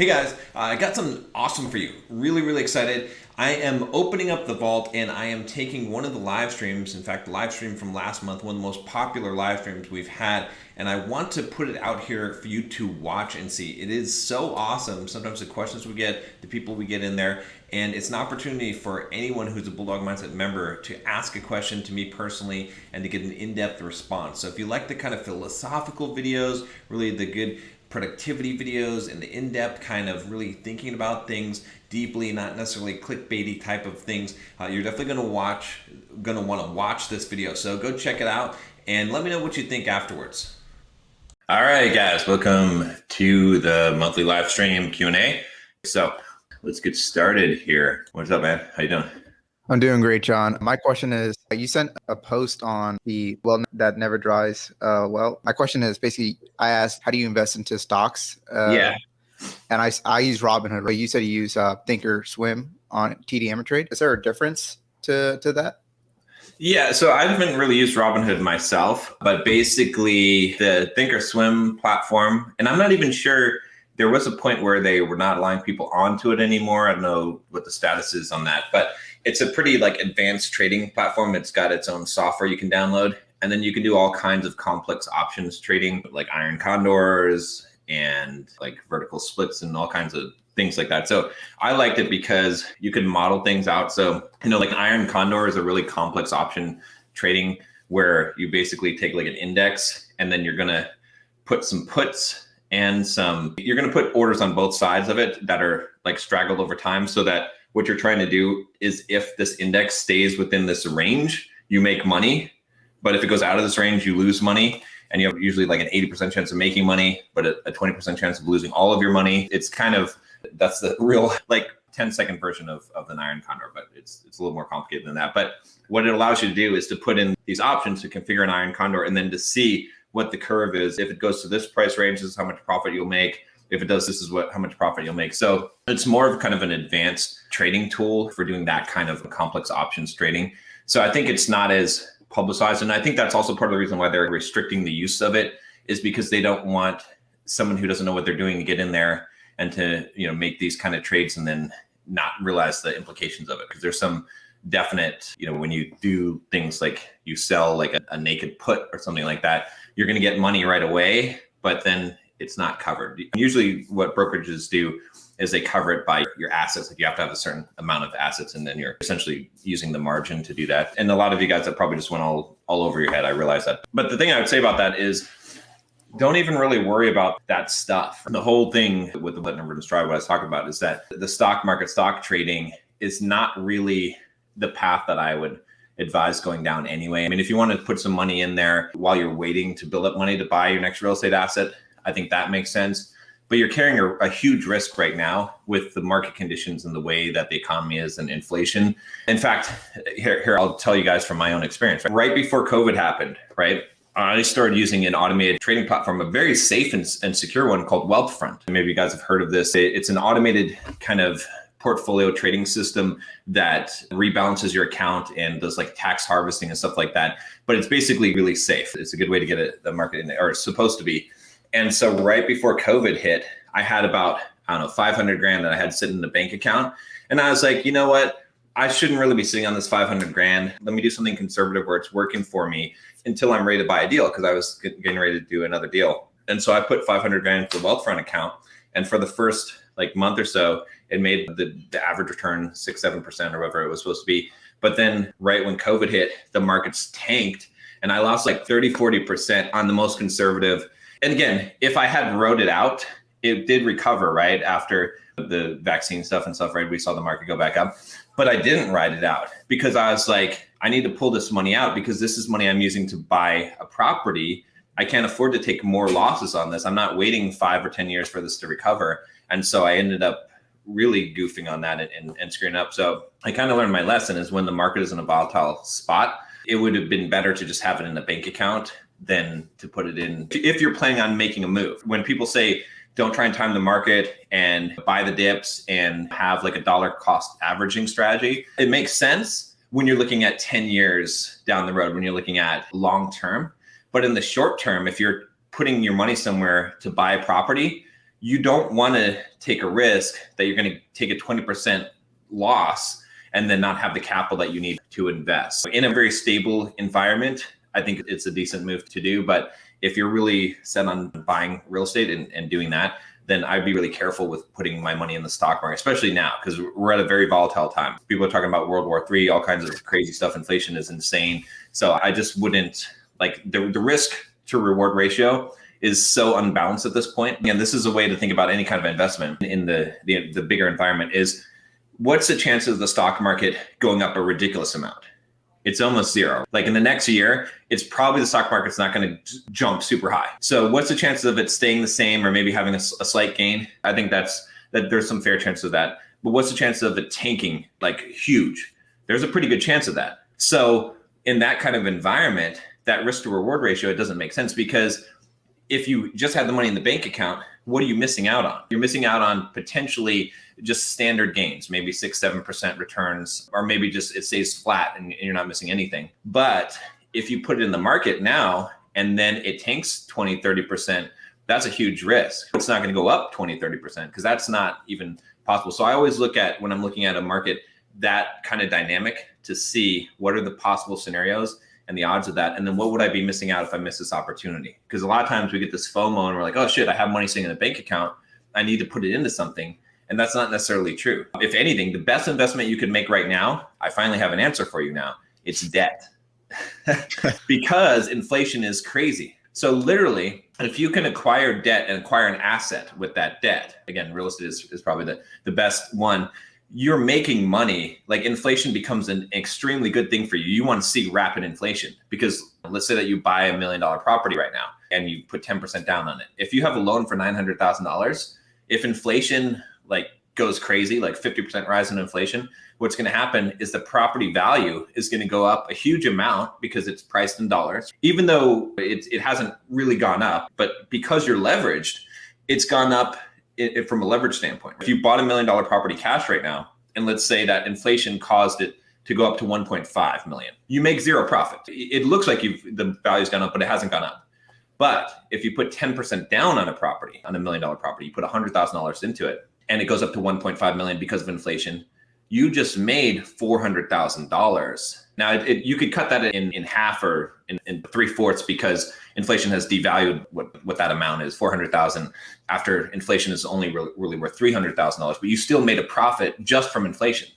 Hey guys, I got something awesome for you. Really excited. I am opening up the vault and I am taking one of the live streams, in fact, the live stream from last month, one of the most popular live streams we've had, and I want to put it out here for you to watch and see. It is so awesome. Sometimes the questions we get, the people we get in there, and it's an opportunity for anyone who's a Bulldog Mindset member to ask a question to me personally and to get an in-depth response. So if you like the kind of philosophical videos, really the good productivity videos and the in-depth kind of really thinking about things deeply, not necessarily clickbaity type of things, you're definitely going to want to watch this video. So go check it out and let me know what you think afterwards. All right, guys, welcome to the monthly live stream Q&A. So let's get started here. What's up, man? How you doing? I'm doing great, John. My question is, you sent a post on the well that never dries. My question is basically, I asked, how do you invest into stocks? Yeah. And I use Robinhood, but you said you use Thinkorswim on TD Ameritrade. Is there a difference to that? Yeah, so I haven't really used Robinhood myself, but basically the Thinkorswim platform, and I'm not even sure, there was a point where they were not allowing people onto it anymore. I don't know what the status is on that, but it's a pretty advanced trading platform. It's got its own software you can download, and then you can do all kinds of complex options trading, like iron condors and vertical splits and all kinds of things like that. So I liked it because you could model things out. So, iron condor is a really complex option trading where you basically take an index and then you're going to put some puts and you're going to put orders on both sides of it that are straggled over time, so that what you're trying to do is, if this index stays within this range, you make money. But if it goes out of this range, you lose money. And you have usually an 80% chance of making money, but a 20% chance of losing all of your money. It's that's the real 10-second version of an iron condor, but it's a little more complicated than that. But what it allows you to do is to put in these options to configure an iron condor, and then to see what the curve is. If it goes to this price range, this is how much profit you'll make. If it does, this is how much profit you'll make. So it's more of kind of an advanced trading tool for doing that kind of complex options trading. So I think it's not as publicized. And I think that's also part of the reason why they're restricting the use of it, is because they don't want someone who doesn't know what they're doing to get in there and to, make these kind of trades and then not realize the implications of it. Because there's some definite, when you do things like you sell a naked put or something like that, you're going to get money right away, but then it's not covered. Usually what brokerages do is they cover it by your assets. You have to have a certain amount of assets, and then you're essentially using the margin to do that. And a lot of you guys that probably just went all over your head. I realize that. But the thing I would say about that is, don't even really worry about that stuff. The whole thing with the never dry, what I was talking about is that the stock market, stock trading is not really the path that I would advise going down anyway. I mean, if you want to put some money in there while you're waiting to build up money to buy your next real estate asset, I think that makes sense. But you're carrying a huge risk right now with the market conditions and the way that the economy is and inflation. In fact, here I'll tell you guys from my own experience. Right before COVID happened, right, I started using an automated trading platform, a very safe and secure one called Wealthfront. Maybe you guys have heard of this. It's an automated kind of portfolio trading system that rebalances your account and does tax harvesting and stuff like that. But it's basically really safe. It's a good way to get the market in there, or it's supposed to be. And so right before COVID hit, I had about, 500 grand that I had sitting in the bank account. And I was like, you know what? I shouldn't really be sitting on this 500 grand. Let me do something conservative where it's working for me until I'm ready to buy a deal, because I was getting ready to do another deal. And so I put 500 grand into the Wealthfront account. And for the first month or so, it made the average return 6-7% or whatever it was supposed to be. But then right when COVID hit, the markets tanked and I lost 30-40% on the most conservative. And again, if I had wrote it out, it did recover right after the vaccine stuff and stuff, right? We saw the market go back up, but I didn't write it out because I was like, I need to pull this money out because this is money I'm using to buy a property. I can't afford to take more losses on this. I'm not waiting 5 or 10 years for this to recover. And so I ended up really goofing on that and screwing up. So I kind of learned my lesson is, when the market is in a volatile spot, it would have been better to just have it in a bank account than to put it in, if you're planning on making a move. When people say, don't try and time the market and buy the dips and have a dollar cost averaging strategy, it makes sense when you're looking at 10 years down the road, when you're looking at long term. But in the short term, if you're putting your money somewhere to buy a property, you don't want to take a risk that you're going to take a 20% loss and then not have the capital that you need to invest. In a very stable environment, I think it's a decent move to do. But if you're really set on buying real estate and doing that, then I'd be really careful with putting my money in the stock market, especially now, because we're at a very volatile time. People are talking about World War III, all kinds of crazy stuff. Inflation is insane. So I just wouldn't, like, the risk to reward ratio is so unbalanced at this point. And this is a way to think about any kind of investment in the bigger environment is, what's the chance of the stock market going up a ridiculous amount? It's almost zero. Like in the next year, it's probably the stock market's not going to jump super high. So what's the chances of it staying the same or maybe having a slight gain? I think that there's some fair chance of that. But what's the chance of it tanking like huge? There's a pretty good chance of that. So in that kind of environment, that risk to reward ratio, it doesn't make sense, because if you just had the money in the bank account, what are you missing out on? You're missing out on potentially just standard gains, maybe 6-7% returns, or maybe just it stays flat and you're not missing anything. But if you put it in the market now and then it tanks 20-30%, that's a huge risk. It's not going to go up 20-30% because that's not even possible. So I always look at, when I'm looking at a market, that kind of dynamic to see what are the possible scenarios and the odds of that. And then what would I be missing out if I miss this opportunity? Because a lot of times we get this FOMO and we're like, oh shit, I have money sitting in a bank account. I need to put it into something. And that's not necessarily true. If anything, the best investment you could make right now, I finally have an answer for you now. It's debt. Because inflation is crazy. So literally, if you can acquire debt and acquire an asset with that debt, again, real estate is probably the best one. You're making money. Like, inflation becomes an extremely good thing for you. You want to see rapid inflation, because let's say that you buy $1 million property right now and you put 10% down on it. If you have a loan for $900,000, if inflation like goes crazy, like 50% rise in inflation, what's going to happen is the property value is going to go up a huge amount because it's priced in dollars, even though it hasn't really gone up. But because you're leveraged, it's gone up from a leverage standpoint. If you bought $1 million property cash right now, and let's say that inflation caused it to go up to 1.5 million, you make zero profit. It looks like the value's gone up, but it hasn't gone up. But if you put 10% down on a property, on $1 million property, you put $100,000 into it, and it goes up to 1.5 million because of inflation, you just made $400,000. Now, you could cut that in half or in 3/4 because inflation has devalued what that amount is, 400,000, after inflation is only really worth $300,000. But you still made a profit just from inflation.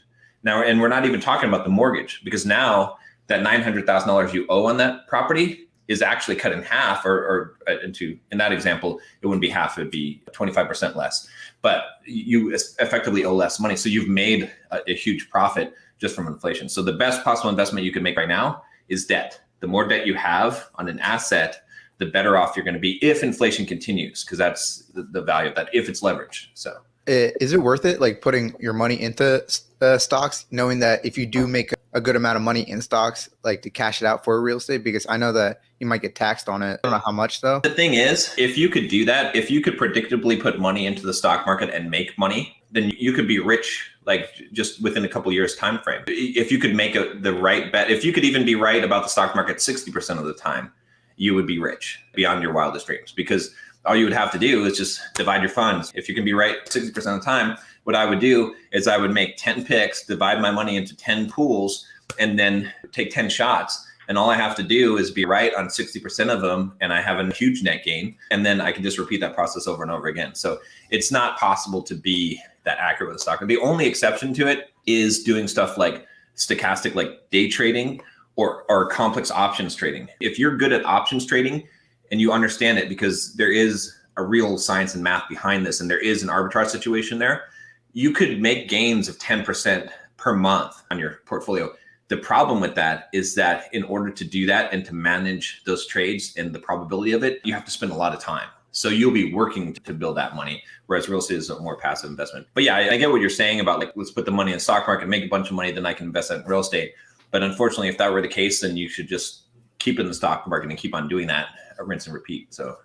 Now, and we're not even talking about the mortgage, because now that $900,000 you owe on that property is actually cut in half, or in that example, it wouldn't be half, it'd be 25% less. But you effectively owe less money. So you've made a huge profit just from inflation. So the best possible investment you can make right now is debt. The more debt you have on an asset, the better off you're going to be if inflation continues, because that's the value of that, if it's leveraged. So is it worth it, like putting your money into stocks, knowing that if you do make a good amount of money in stocks, like to cash it out for real estate? Because I know that you might get taxed on it. I don't know how much though. The thing is, if you could do that, if you could predictably put money into the stock market and make money, then you could be rich, like just within a couple of years time frame. If you could make the right bet, if you could even be right about the stock market 60% of the time, you would be rich beyond your wildest dreams, because all you would have to do is just divide your funds. If you can be right 60% of the time, what I would do is I would make 10 picks, divide my money into 10 pools, and then take 10 shots. And all I have to do is be right on 60% of them, and I have a huge net gain. And then I can just repeat that process over and over again. So it's not possible to be that accurate with the stock. The only exception to it is doing stuff like stochastic, like day trading or complex options trading. If you're good at options trading and you understand it, because there is a real science and math behind this, and there is an arbitrage situation there, you could make gains of 10% per month on your portfolio. The problem with that is that in order to do that and to manage those trades and the probability of it, you have to spend a lot of time. So you'll be working to build that money, whereas real estate is a more passive investment. But yeah, I get what you're saying about, like, let's put the money in the stock market, make a bunch of money, then I can invest that in real estate. But unfortunately, if that were the case, then you should just keep it in the stock market and keep on doing that, rinse and repeat. So.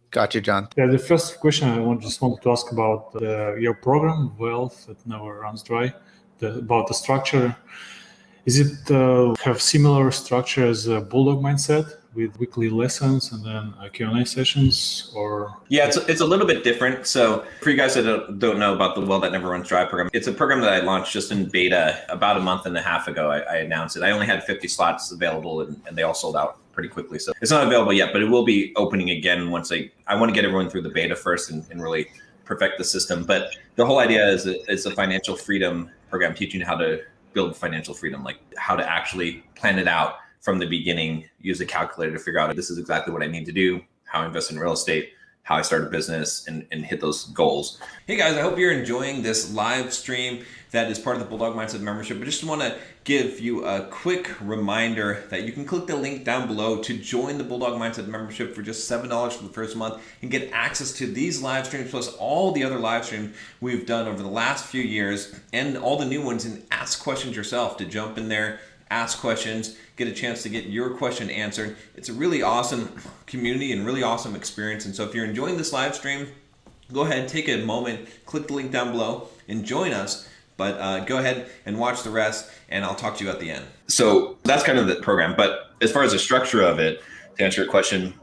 Got you, John. Yeah, the first question I just wanted to ask about your program, Wealth That Never Runs Dry, about the structure. Is it have similar structure as Bulldog Mindset, with weekly lessons and then Q&A sessions, or? Yeah, it's a little bit different. So for you guys that don't know about the Well That Never Runs Dry program, it's a program that I launched just in beta about a month and a half ago. I announced it. I only had 50 slots available and they all sold out pretty quickly. So it's not available yet, but it will be opening again once I want to get everyone through the beta first and really perfect the system. But the whole idea is it's a financial freedom program, teaching you how to build financial freedom, like how to actually plan it out from the beginning, use a calculator to figure out this is exactly what I need to do, how I invest in real estate, how I start a business and hit those goals. Hey guys, I hope you're enjoying this live stream that is part of the Bulldog Mindset membership. I just want to give you a quick reminder that you can click the link down below to join the Bulldog Mindset membership for just $7 for the first month and get access to these live streams plus all the other live streams we've done over the last few years and all the new ones, and ask questions yourself, to jump in there, ask questions, get a chance to get your question answered. It's a really awesome community and really awesome experience. And so if you're enjoying this live stream, go ahead, take a moment, click the link down below and join us. But go ahead and watch the rest and I'll talk to you at the end. So that's kind of the program. But as far as the structure of it, to answer your question,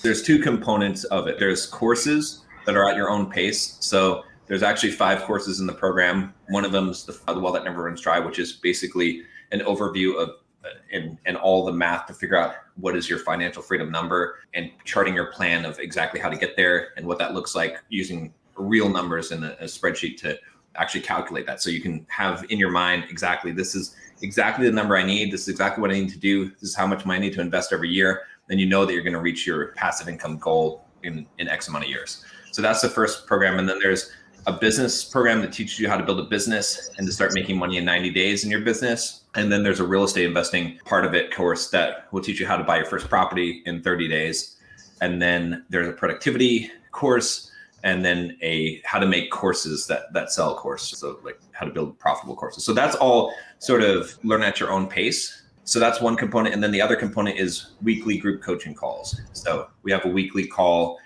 there's two components of it. There's courses that are at your own pace. So there's actually 5 courses in the program. One of them is the Well That Never Runs Dry, which is basically an overview of and all the math to figure out what is your financial freedom number and charting your plan of exactly how to get there and what that looks like, using real numbers in a spreadsheet to actually calculate that. So you can have in your mind exactly, this is exactly the number I need. This is exactly what I need to do. This is how much money I need to invest every year. Then you know that you're going to reach your passive income goal in X amount of years. So that's the first program. And then there's a business program that teaches you how to build a business and to start making money in 90 days in your business. And then there's a real estate investing part of it course that will teach you how to buy your first property in 30 days. And then there's a productivity course, and then a how to make courses that sell course. So like how to build profitable courses. So that's all sort of learn at your own pace. So that's one component. And then the other component is weekly group coaching calls. So we have a weekly call,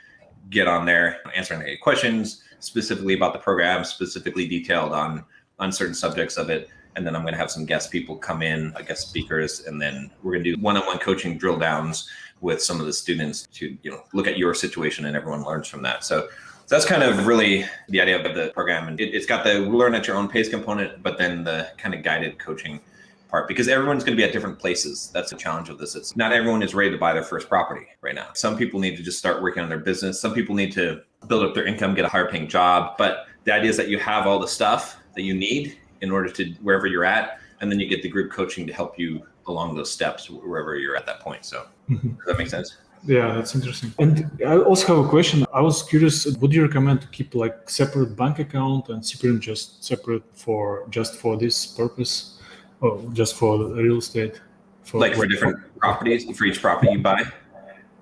get on there, answering any questions specifically about the program, specifically detailed on certain subjects of it. And then I'm going to have some guest people come in, guest speakers, and then we're going to do one-on-one coaching drill downs with some of the students to look at your situation, and everyone learns from that. So that's kind of really the idea of the program. And it's got the learn at your own pace component, but then the kind of guided coaching part, because everyone's going to be at different places. That's the challenge of this. It's not everyone is ready to buy their first property right now. Some people need to just start working on their business. Some people need to build up their income, get a higher paying job. But the idea is that you have all the stuff that you need in order to wherever you're at, and then you get the group coaching to help you along those steps wherever you're at that point. So does that make sense? Yeah, that's interesting. And I also have a question. I was curious, would you recommend to keep like separate bank account and secret just separate for this purpose, or just for the real estate? For different properties, for each property you buy?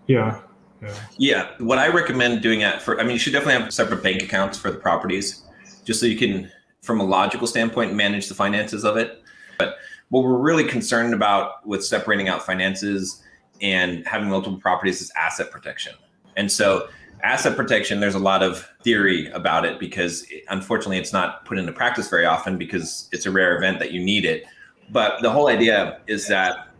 Yeah. What I recommend doing you should definitely have separate bank accounts for the properties, just so you can, from a logical standpoint, manage the finances of it. But what we're really concerned about with separating out finances and having multiple properties is asset protection. And so asset protection, there's a lot of theory about it because unfortunately it's not put into practice very often because it's a rare event that you need it. But the whole idea is that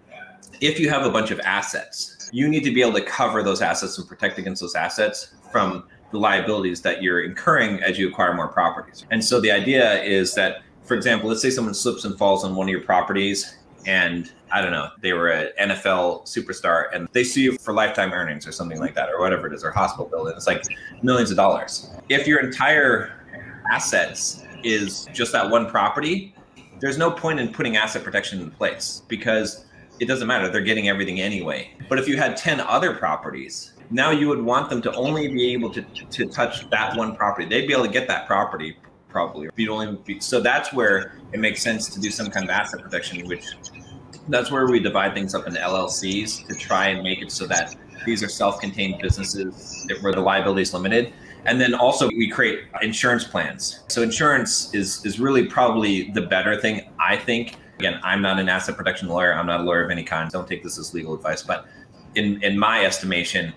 if you have a bunch of assets, you need to be able to cover those assets and protect against those assets from the liabilities that you're incurring as you acquire more properties. And so the idea is that, for example, let's say someone slips and falls on one of your properties and I don't know, they were an NFL superstar and they sue you for lifetime earnings or something like that, or whatever it is, or hospital bill. It's like millions of dollars. If your entire assets is just that one property, there's no point in putting asset protection in place because it doesn't matter. They're getting everything anyway. But if you had 10 other properties, now you would want them to only be able to touch that one property. They'd be able to get that property probably. So that's where it makes sense to do some kind of asset protection, which that's where we divide things up into LLCs to try and make it so that these are self-contained businesses where the liability is limited. And then also we create insurance plans. So insurance is really probably the better thing, I think. Again, I'm not an asset protection lawyer. I'm not a lawyer of any kind. Don't take this as legal advice. But in my estimation,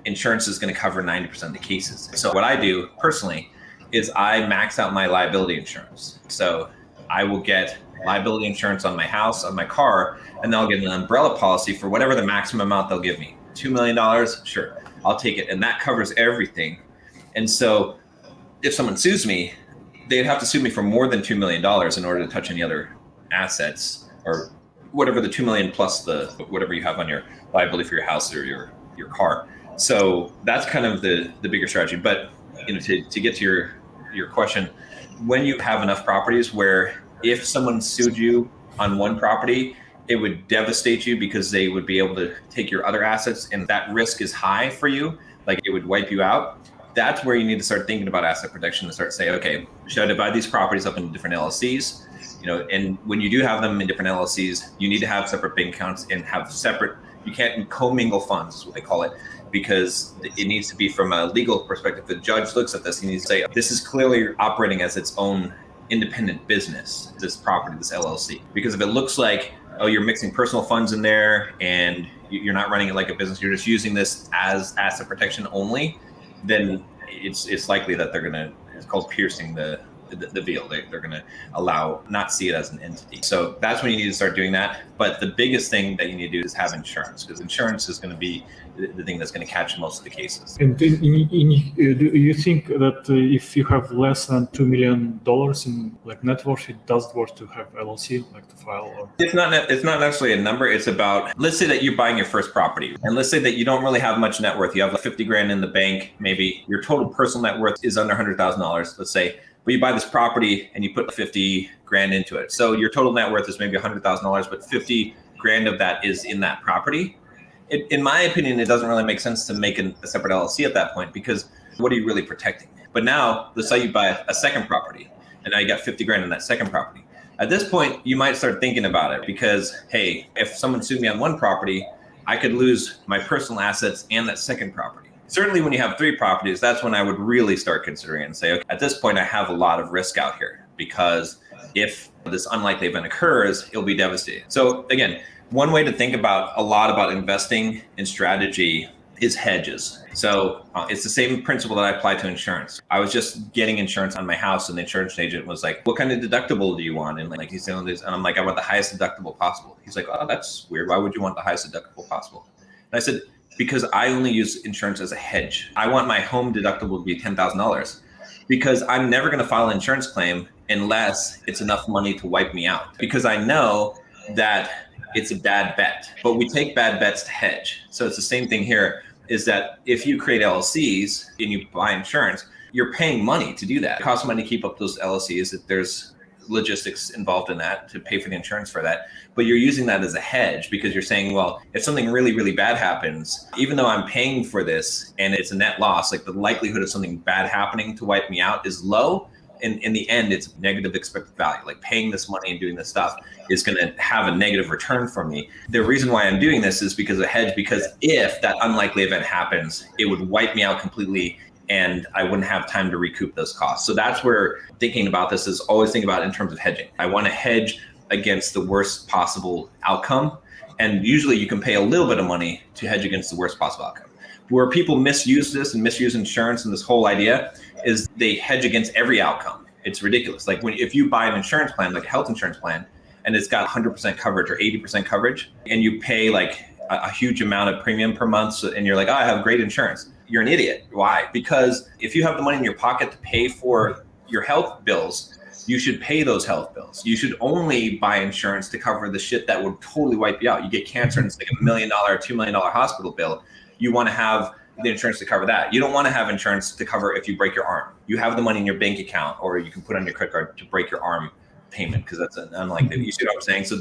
insurance is going to cover 90% of the cases. So what I do personally is I max out my liability insurance. So I will get liability insurance on my house, on my car, and then I'll get an umbrella policy for whatever the maximum amount they'll give me. $2 million, sure, I'll take it. And that covers everything. And so if someone sues me, they'd have to sue me for more than $2 million in order to touch any other assets or whatever the 2 million plus the whatever you have on your liability for your house or your car. So that's kind of the bigger strategy. But to get to your question, when you have enough properties where if someone sued you on one property, it would devastate you because they would be able to take your other assets, and that risk is high for you, like it would wipe you out. That's where you need to start thinking about asset protection and start saying, okay, should I divide these properties up into different LLCs? And when you do have them in different LLCs, you need to have separate bank accounts and have separate, you can't commingle funds is what they call it, because it needs to be from a legal perspective. If the judge looks at this, he needs to say, this is clearly operating as its own independent business, this property, this LLC. Because if it looks like, oh, you're mixing personal funds in there and you're not running it like a business, you're just using this as asset protection only, then it's likely that they're gonna, it's called piercing the veil. They're gonna not see it as an entity. So that's when you need to start doing that. But the biggest thing that you need to do is have insurance, because insurance is gonna be the thing that's gonna catch most of the cases. And do you think that if you have less than $2 million in like net worth, it doesn't worth to have LLC, like to file? Or it's not necessarily a number. It's about, let's say that you're buying your first property, and let's say that you don't really have much net worth. You have like 50 grand in the bank, maybe your total personal net worth is under $100,000, let's say. But you buy this property and you put 50 grand into it. So your total net worth is maybe $100,000, but 50 grand of that is in that property. In my opinion, it doesn't really make sense to make a separate LLC at that point, because what are you really protecting? But now, let's say you buy a second property, and now you got 50 grand in that second property. At this point, you might start thinking about it, because, hey, if someone sued me on one property, I could lose my personal assets and that second property. Certainly when you have 3 properties, that's when I would really start considering it and say, okay, at this point, I have a lot of risk out here, because if this unlikely event occurs, it'll be devastating. So again, one way to think about a lot about investing in strategy is hedges. So it's the same principle that I apply to insurance. I was just getting insurance on my house, and the insurance agent was like, what kind of deductible do you want? And like, he's saying this, and I'm like, I want the highest deductible possible. He's like, oh, that's weird. Why would you want the highest deductible possible? And I said, because I only use insurance as a hedge. I want my home deductible to be $10,000, because I'm never going to file an insurance claim unless it's enough money to wipe me out, because I know that it's a bad bet. But we take bad bets to hedge. So it's the same thing here, is that if you create LLCs and you buy insurance, you're paying money to do that. It costs money to keep up those LLCs. If there's logistics involved in that to pay for the insurance for that, but you're using that as a hedge, because you're saying, well, if something really, really bad happens, even though I'm paying for this and it's a net loss, like the likelihood of something bad happening to wipe me out is low. In the end, it's negative expected value. Like paying this money and doing this stuff is going to have a negative return for me. The reason why I'm doing this is because of hedge, because if that unlikely event happens, it would wipe me out completely, and I wouldn't have time to recoup those costs. So that's where thinking about this is always think about it in terms of hedging. I want to hedge against the worst possible outcome. And usually you can pay a little bit of money to hedge against the worst possible outcome. Where people misuse this and misuse insurance and this whole idea is they hedge against every outcome. It's ridiculous. Like if you buy an insurance plan, like a health insurance plan, and it's got 100% coverage or 80% coverage, and you pay like a huge amount of premium per month, and you're like, oh, I have great insurance. You're an idiot. Why? Because if you have the money in your pocket to pay for your health bills, you should pay those health bills. You should only buy insurance to cover the shit that would totally wipe you out. You get cancer and it's like $1 million, $2 million hospital bill. You want to have the insurance to cover that. You don't want to have insurance to cover if you break your arm. You have the money in your bank account, or you can put on your credit card to break your arm payment, because that's unlikely. You see what I'm saying? So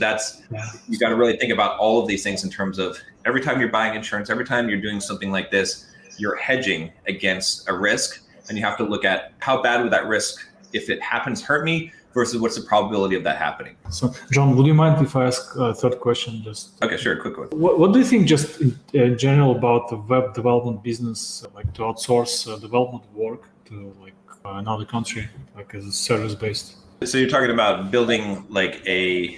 you got to really think about all of these things in terms of every time you're buying insurance, every time you're doing something like this, you're hedging against a risk, and you have to look at how bad would that risk, if it happens, hurt me, versus what's the probability of that happening. So, John, would you mind if I ask a third question? Okay, sure, quick one. What do you think, just in general, about the web development business, like to outsource development work to like another country, like as a service-based? So you're talking about building like a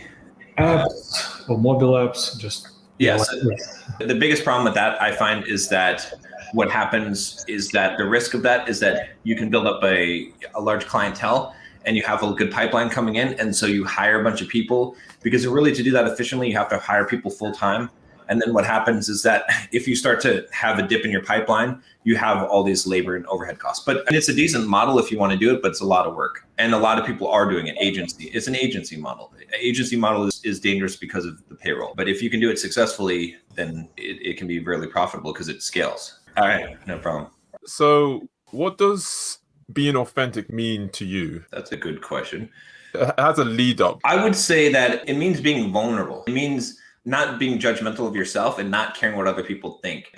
apps or mobile apps, just yes. The biggest problem with that, I find, is that what happens is that the risk of that is that you can build up a large clientele, and you have a good pipeline coming in. And so you hire a bunch of people, because really to do that efficiently, you have to hire people full time. And then what happens is that if you start to have a dip in your pipeline, you have all these labor and overhead costs. But it's a decent model if you want to do it, but it's a lot of work. And a lot of people are doing it. Agency. It's an agency model. Agency model is dangerous because of the payroll. But if you can do it successfully, then it can be really profitable because it scales. All right, no problem. So what does being authentic mean to you? That's a good question. It has a lead up. I would say that it means being vulnerable. It means not being judgmental of yourself and not caring what other people think,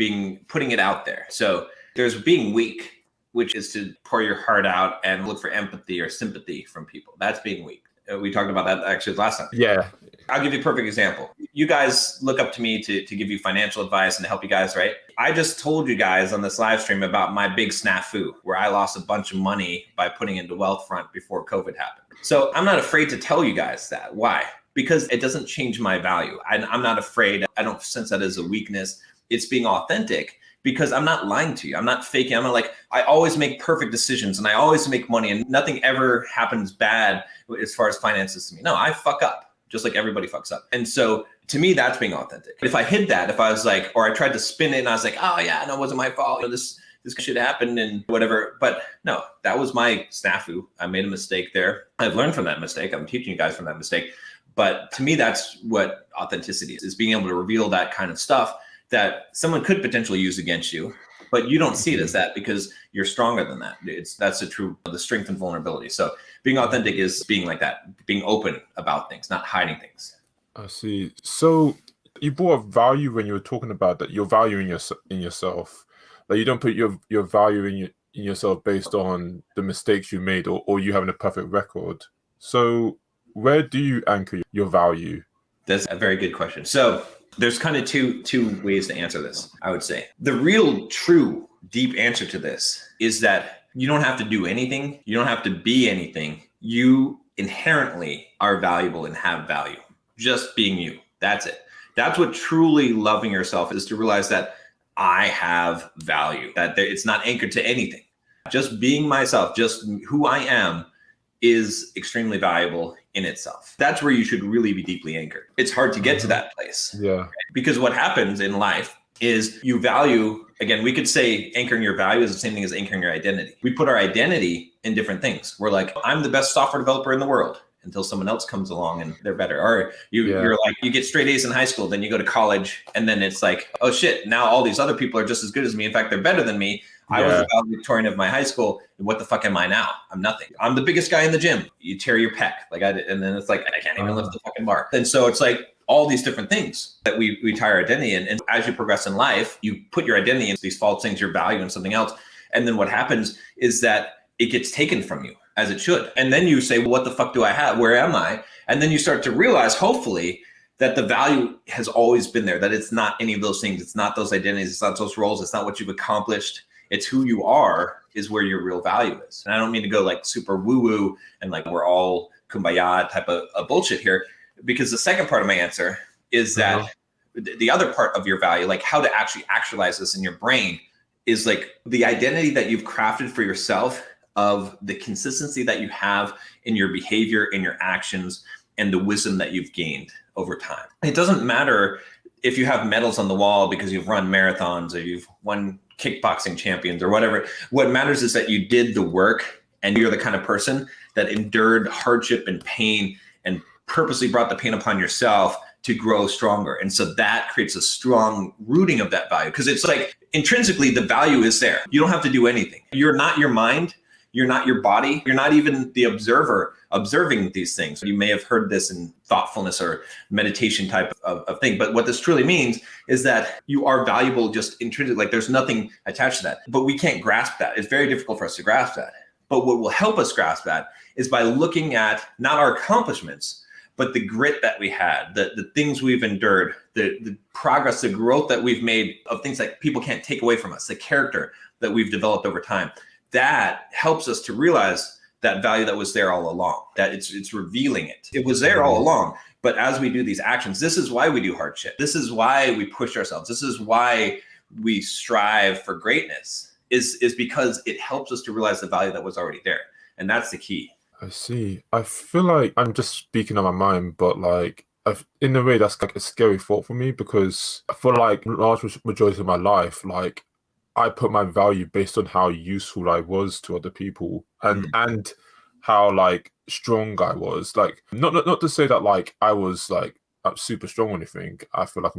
putting it out there. So there's being weak, which is to pour your heart out and look for empathy or sympathy from people. That's being weak. We talked about that actually last time. Yeah. I'll give you a perfect example. You guys look up to me to give you financial advice and to help you guys, right? I just told you guys on this live stream about my big snafu where I lost a bunch of money by putting into Wealthfront before COVID happened. So I'm not afraid to tell you guys that. Why? Because it doesn't change my value. I'm not afraid. I don't sense that as a weakness. It's being authentic because I'm not lying to you. I'm not faking. I'm not like, I always make perfect decisions and I always make money and nothing ever happens bad as far as finances to me. No, I fuck up just like everybody fucks up. And so to me, that's being authentic. If I hid that, if I was like, or I tried to spin it and I was like, oh yeah, no, it wasn't my fault. This should happen and whatever. But no, that was my snafu. I made a mistake there. I've learned from that mistake. I'm teaching you guys from that mistake. But to me, that's what authenticity is being able to reveal that kind of stuff that someone could potentially use against you, but you don't see it as that because you're stronger than that. That's the strength and vulnerability. So being authentic is being like that, being open about things, not hiding things. I see. So you brought up value when you were talking about that. Your value in yourself, like you don't put your value in yourself based on the mistakes you made or you having a perfect record. So where do you anchor your value? That's a very good question. So there's kind of two ways to answer this, I would say. The real, true, deep answer to this is that you don't have to do anything. You don't have to be anything. You inherently are valuable and have value. Just being you. That's it. That's what truly loving yourself is, to realize that I have value, that it's not anchored to anything. Just being myself, just who I am, is extremely valuable in itself. That's where you should really be deeply anchored. It's hard to get to that place. Yeah. Because what happens in life is you value, again, we could say anchoring your value is the same thing as anchoring your identity. We put our identity in different things. We're like, I'm the best software developer in the world, until someone else comes along and they're better. Or you're like, you get straight A's in high school, then you go to college, and then it's like, oh shit, now all these other people are just as good as me. In fact, they're better than me. I was the valedictorian of my high school. What the fuck am I now? I'm nothing. I'm the biggest guy in the gym. You tear your pec like I did. And then it's like, I can't even lift the fucking bar. And so it's like all these different things that we tie our identity in. And as you progress in life, you put your identity in these false things, your value in something else. And then what happens is that it gets taken from you, as it should. And then you say, well, what the fuck do I have? Where am I? And then you start to realize, hopefully, that the value has always been there, that it's not any of those things. It's not those identities. It's not those roles. It's not what you've accomplished. It's who you are is where your real value is. And I don't mean to go like super woo-woo and like we're all kumbaya type of bullshit here, because the second part of my answer is that the other part of your value, like how to actually actualize this in your brain, is like the identity that you've crafted for yourself, of the consistency that you have in your behavior, in your actions, and the wisdom that you've gained over time. It doesn't matter if you have medals on the wall because you've run marathons or you've won kickboxing champions or whatever. What matters is that you did the work and you're the kind of person that endured hardship and pain and purposely brought the pain upon yourself to grow stronger. And so that creates a strong rooting of that value, because it's like intrinsically the value is there. You don't have to do anything. You're not your mind. You're not your body. You're not even the observer observing these things. You may have heard this in thoughtfulness or meditation type of thing. But what this truly means is that you are valuable just intrinsically. Like there's nothing attached to that. But we can't grasp that. It's very difficult for us to grasp that. But what will help us grasp that is by looking at not our accomplishments, but the grit that we had, the things we've endured, the progress, the growth that we've made of things that people can't take away from us, the character that we've developed over time. That helps us to realize that value that was there all along, that it's revealing it. It was there all along. But as we do these actions, this is why we do hard shit. This is why we push ourselves. This is why we strive for greatness, is because it helps us to realize the value that was already there. And that's the key. I see. I feel like I'm just speaking on my mind, but like in a way that's like a scary thought for me because for like large majority of my life, like I put my value based on how useful I was to other people and how like strong I was. Like not to say that like I was like super strong or anything. I feel like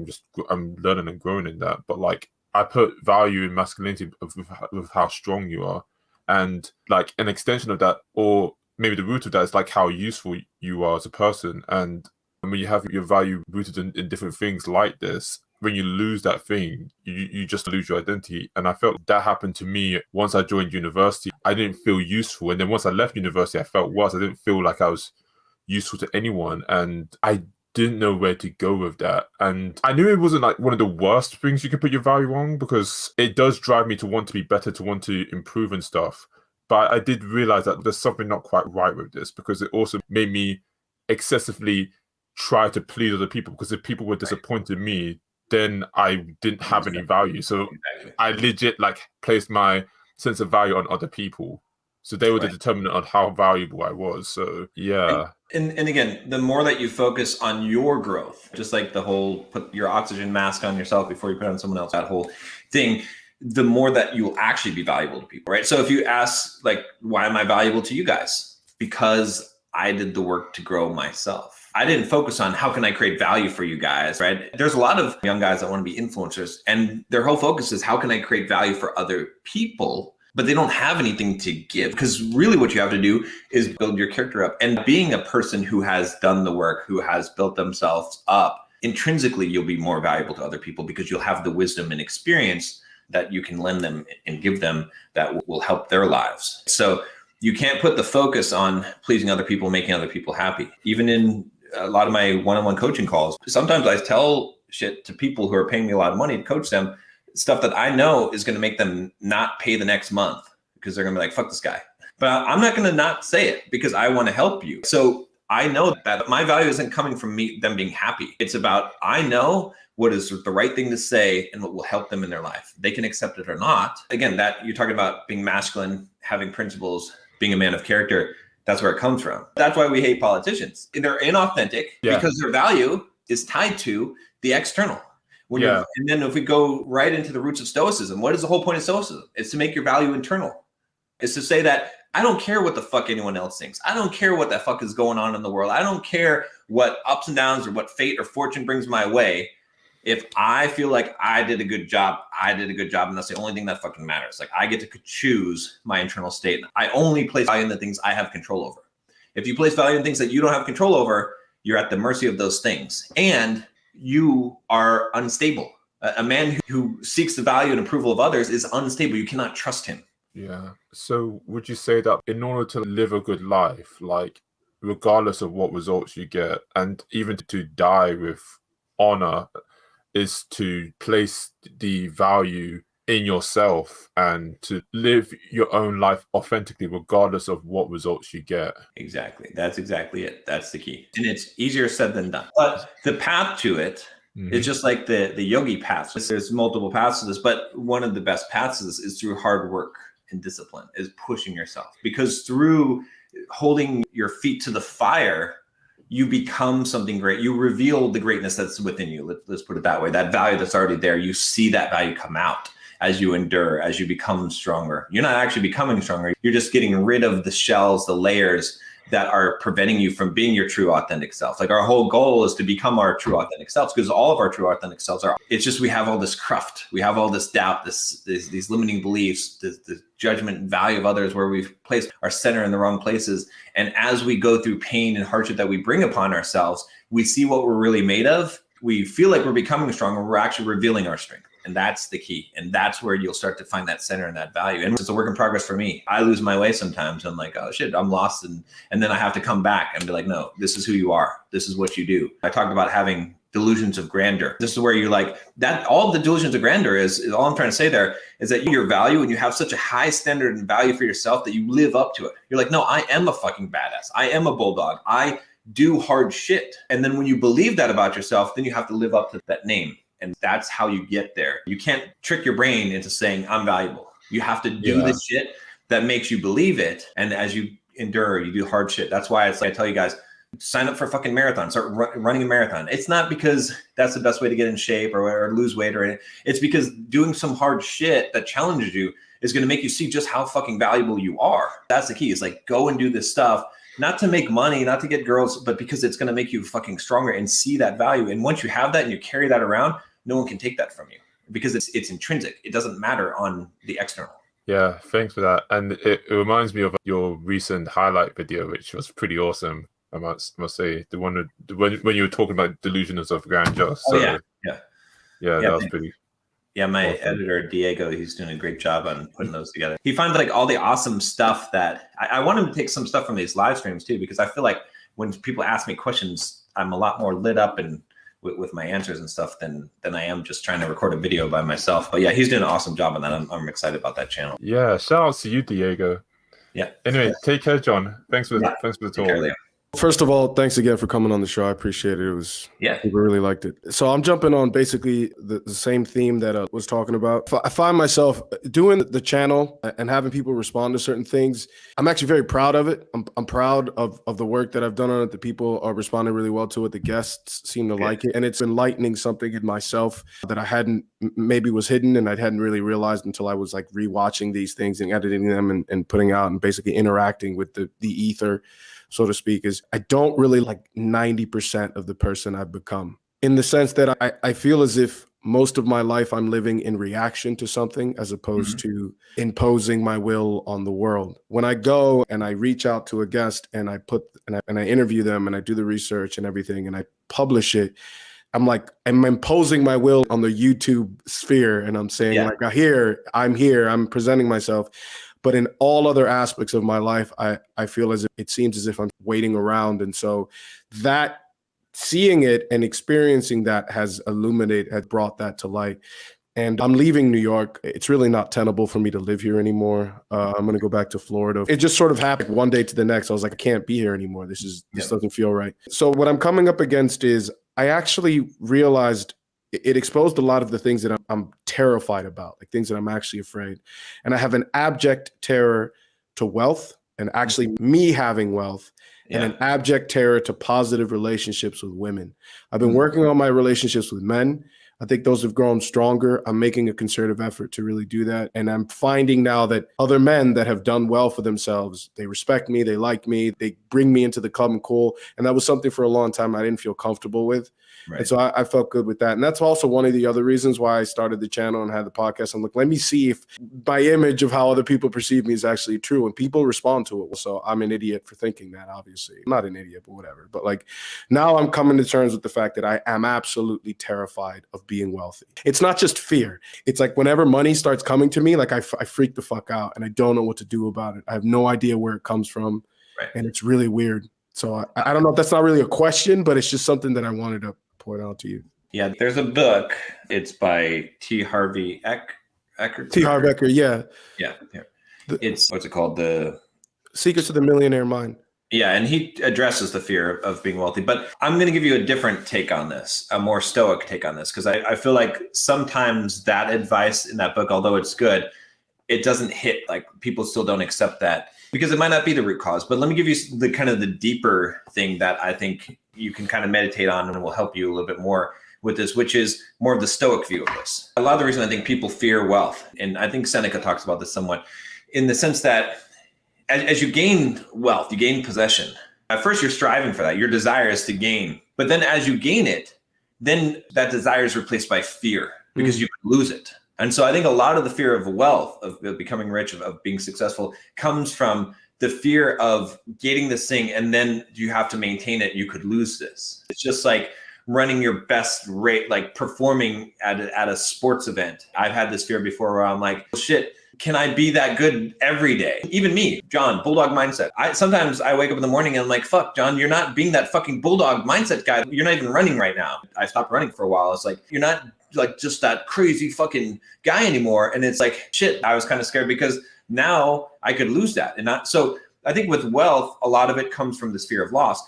I'm learning and growing in that, but like I put value in masculinity of how strong you are, and like an extension of that, or maybe the root of that is like how useful you are as a person. And when you have your value rooted in different things like this, when you lose that thing, you just lose your identity. And I felt that happened to me once I joined university. I didn't feel useful. And then once I left university, I felt worse. I didn't feel like I was useful to anyone. And I didn't know where to go with that. And I knew it wasn't like one of the worst things you could put your value on, because it does drive me to want to be better, to want to improve and stuff. But I did realize that there's something not quite right with this, because it also made me excessively try to please other people, because if people were disappointing me, then I didn't have any value. So I legit like placed my sense of value on other people. So they were the determinant on how valuable I was. So yeah. And again, the more that you focus on your growth, just like the whole put your oxygen mask on yourself before you put it on someone else, that whole thing, the more that you'll actually be valuable to people, right? So if you ask, like, why am I valuable to you guys? Because I did the work to grow myself. I didn't focus on how can I create value for you guys, right? There's a lot of young guys that want to be influencers, and their whole focus is how can I create value for other people, but they don't have anything to give, because really what you have to do is build your character up. And being a person who has done the work, who has built themselves up, intrinsically, you'll be more valuable to other people because you'll have the wisdom and experience that you can lend them and give them that will help their lives. So you can't put the focus on pleasing other people, making other people happy. Even in a lot of my one-on-one coaching calls, sometimes I tell shit to people who are paying me a lot of money to coach them, stuff that I know is going to make them not pay the next month, because they're going to be like, fuck this guy. But I'm not going to not say it because I want to help you. So I know that my value isn't coming from them being happy. It's about, I know what is the right thing to say and what will help them in their life. They can accept it or not. Again, that you're talking about being masculine, having principles, being a man of character. That's where it comes from. That's why we hate politicians. They're inauthentic because their value is tied to the external. And then if we go right into the roots of Stoicism, what is the whole point of Stoicism? It's to make your value internal. It's to say that I don't care what the fuck anyone else thinks. I don't care what the fuck is going on in the world. I don't care what ups and downs or what fate or fortune brings my way. If I feel like I did a good job, I did a good job. And that's the only thing that fucking matters. Like, I get to choose my internal state. I only place value in the things I have control over. If you place value in things that you don't have control over, you're at the mercy of those things. And you are unstable. A man who seeks the value and approval of others is unstable. You cannot trust him. Yeah. So would you say that in order to live a good life, like regardless of what results you get, and even to die with honor, is to place the value in yourself and to live your own life authentically, regardless of what results you get? Exactly. That's exactly it. That's the key. And it's easier said than done. But the path to it is just like the yogi path. There's multiple paths to this, but one of the best paths is through hard work and discipline, is pushing yourself. Because through holding your feet to the fire, you become something great. You reveal the greatness that's within you. Let's put it that way. That value that's already there, you see that value come out as you endure, as you become stronger. You're not actually becoming stronger. You're just getting rid of the shells, the layers that are preventing you from being your true authentic self. Like, our whole goal is to become our true authentic selves, because all of our true authentic selves are, it's just, we have all this cruft. We have all this doubt, these limiting beliefs, the judgment and value of others, where we've placed our center in the wrong places. And as we go through pain and hardship that we bring upon ourselves, we see what we're really made of. We feel like we're becoming stronger. We're actually revealing our strength. And that's the key. And that's where you'll start to find that center and that value. And it's a work in progress for me. I lose my way sometimes. I'm like, oh shit, I'm lost. And then I have to come back and be like, no, this is who you are. This is what you do. I talked about having delusions of grandeur. This is where you're like, that all the delusions of grandeur is all I'm trying to say there is that your value, and you have such a high standard and value for yourself that you live up to it. You're like, no, I am a fucking badass. I am a bulldog. I do hard shit. And then when you believe that about yourself, then you have to live up to that name. And that's how you get there. You can't trick your brain into saying I'm valuable. You have to do the shit that makes you believe it. And as you endure, you do hard shit. That's why it's like I tell you guys, sign up for a fucking marathon, start running a marathon. It's not because that's the best way to get in shape or lose weight or anything. It's because doing some hard shit that challenges you is going to make you see just how fucking valuable you are. That's the key. Is like, go and do this stuff, not to make money, not to get girls, but because it's going to make you fucking stronger and see that value. And once you have that and you carry that around, no one can take that from you because it's intrinsic. It doesn't matter on the external. Yeah, thanks for that. And it reminds me of your recent highlight video, which was pretty awesome. I must say, the one when you were talking about delusions of grandeur. So, yeah, that was pretty. Yeah, my editor Diego, he's doing a great job on putting those together. He finds like all the awesome stuff that I want him to take some stuff from these live streams too, because I feel like when people ask me questions, I'm a lot more lit up and with my answers and stuff than I am just trying to record a video by myself. But yeah, he's doing an awesome job on that. I'm excited about that channel. Yeah, shout out to you, Diego. Yeah. Anyway, take care, John. Thanks for the talk. First of all, thanks again for coming on the show. I appreciate it. We really liked it. So I'm jumping on basically the same theme that I was talking about. I find myself doing the channel and having people respond to certain things. I'm actually very proud of it. I'm proud of the work that I've done on it. The people are responding really well to it. The guests seem to like it. And it's enlightening something in myself that I hadn't, maybe was hidden and I hadn't really realized until I was like rewatching these things and editing them and putting out and basically interacting with the ether, so to speak. Is I don't really like 90% of the person I've become, in the sense that I feel as if most of my life I'm living in reaction to something as opposed to imposing my will on the world. When I go and I reach out to a guest and I interview them and I do the research and everything and I publish it, I'm imposing my will on the YouTube sphere and I'm saying I'm here, I'm presenting myself. But in all other aspects of my life, I feel as if it seems as if I'm waiting around. And so that seeing it and experiencing that has brought that to light. And I'm leaving New York. It's really not tenable for me to live here anymore. I'm going to go back to Florida. It just sort of happened one day to the next. I was like, I can't be here anymore. This doesn't feel right. So what I'm coming up against is I actually realized it exposed a lot of the things that I'm terrified about, like things that I'm actually afraid. And I have an abject terror to wealth and actually me having wealth and an abject terror to positive relationships with women. I've been working on my relationships with men. I think those have grown stronger. I'm making a concerted effort to really do that. And I'm finding now that other men that have done well for themselves, they respect me, they like me, they bring me into the club and cool. And that was something for a long time I didn't feel comfortable with. Right. And so I felt good with that. And that's also one of the other reasons why I started the channel and had the podcast. I'm like, let me see if my image of how other people perceive me is actually true. And people respond to it. So I'm an idiot for thinking that, obviously. I'm not an idiot, but whatever. But like now I'm coming to terms with the fact that I am absolutely terrified of being wealthy. It's not just fear. It's like whenever money starts coming to me, like I freak the fuck out and I don't know what to do about it. I have no idea where it comes from. Right. And it's really weird. So I don't know if that's not really a question, but it's just something that I wanted to point out to you. Yeah, there's a book. It's by T. Harvey Eker. T. Harvey Eker, yeah. Yeah. It's, what's it called? The Secrets of the Millionaire Mind. Yeah, and he addresses the fear of being wealthy. But I'm going to give you a different take on this, a more stoic take on this, because I feel like sometimes that advice in that book, although it's good, it doesn't hit. Like people still don't accept that because it might not be the root cause. But let me give you the kind of the deeper thing that I think you can kind of meditate on and will help you a little bit more with this, which is more of the stoic view of this. A lot of the reason I think people fear wealth, and I think Seneca talks about this somewhat, in the sense that as you gain wealth, you gain possession. At first, you're striving for that. Your desire is to gain. But then as you gain it, then that desire is replaced by fear because you could lose it. And so I think a lot of the fear of wealth, of becoming rich, of being successful, comes from the fear of getting this thing and then you have to maintain it. You could lose this. It's just like running your best rate, like performing at a sports event. I've had this fear before where I'm like, shit, can I be that good every day? Even me, John, Bulldog Mindset. Sometimes I wake up in the morning and I'm like, fuck, John, you're not being that fucking Bulldog Mindset guy. You're not even running right now. I stopped running for a while. It's like, you're not like just that crazy fucking guy anymore. And it's like, shit, I was kind of scared because now I could lose that. So I think with wealth, a lot of it comes from this fear of loss.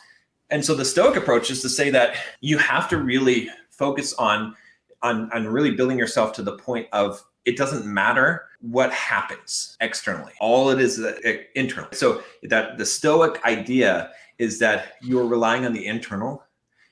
And so the Stoic approach is to say that you have to really focus on really building yourself to the point of it doesn't matter what happens externally. All it is internal. So that the Stoic idea is that you're relying on the internal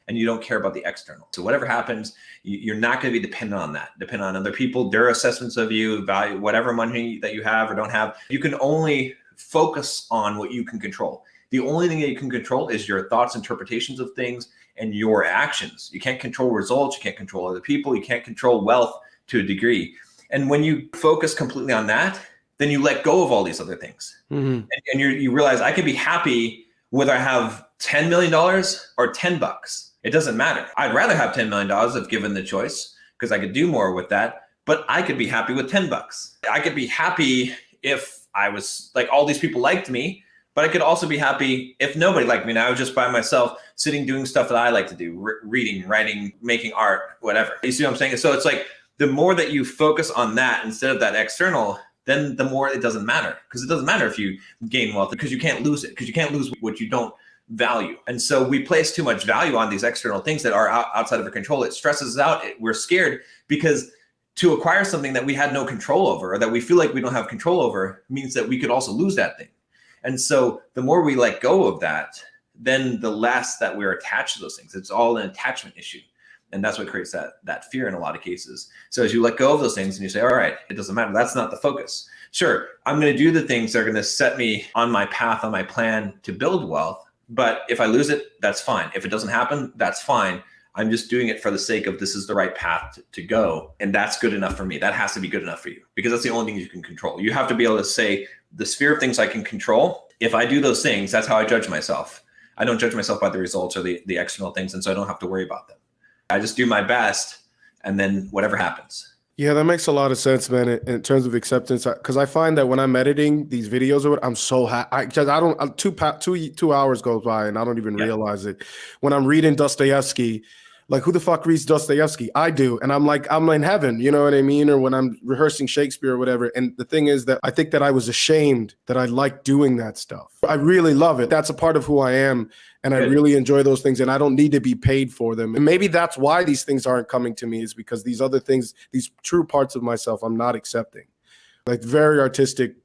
and you don't care about the external. So whatever happens, you're not going to be dependent on that, depend on other people, their assessments of you, value, whatever money that you have or don't have. You can only focus on what you can control. The only thing that you can control is your thoughts, interpretations of things, and your actions. You can't control results. You can't control other people. You can't control wealth to a degree. And when you focus completely on that, then you let go of all these other things. And you realize I can be happy whether I have $10 million or $10. It doesn't matter. I'd rather have $10 million if given the choice, because I could do more with that, but I could be happy with $10. I could be happy if I was like, all these people liked me, but I could also be happy if nobody liked me and I was just by myself sitting doing stuff that I like to do, reading, writing, making art, whatever. You see what I'm saying? So it's like the more that you focus on that instead of that external, then the more it doesn't matter, because it doesn't matter if you gain wealth, because you can't lose it, because you can't lose what you don't value. And so we place too much value on these external things that are outside of our control. It stresses us out. We're scared because to acquire something that we had no control over, or that we feel like we don't have control over, means that we could also lose that thing. And so the more we let go of that, then the less that we're attached to those things. It's all an attachment issue. And that's what creates that fear in a lot of cases. So as you let go of those things and you say, all right, it doesn't matter. That's not the focus. Sure, I'm going to do the things that are going to set me on my path, on my plan to build wealth. But if I lose it, that's fine. If it doesn't happen, that's fine. I'm just doing it for the sake of this is the right path to go. And that's good enough for me. That has to be good enough for you, because that's the only thing you can control. You have to be able to say the sphere of things I can control. If I do those things, that's how I judge myself. I don't judge myself by the results or the external things. And so I don't have to worry about them. I just do my best, and then whatever happens. Yeah, that makes a lot of sense, man, in terms of acceptance. Because I find that when I'm editing these videos, I'm so happy. Because I don't, 2 hours goes by and I don't even realize it. When I'm reading Dostoevsky, like, who the fuck reads Dostoevsky? I do. And I'm like, I'm in heaven, you know what I mean? Or when I'm rehearsing Shakespeare or whatever. And the thing is that I think that I was ashamed that I like doing that stuff. I really love it. That's a part of who I am. And I really enjoy those things, and I don't need to be paid for them. And maybe that's why these things aren't coming to me, is because these other things, these true parts of myself, I'm not accepting. Like, very artistic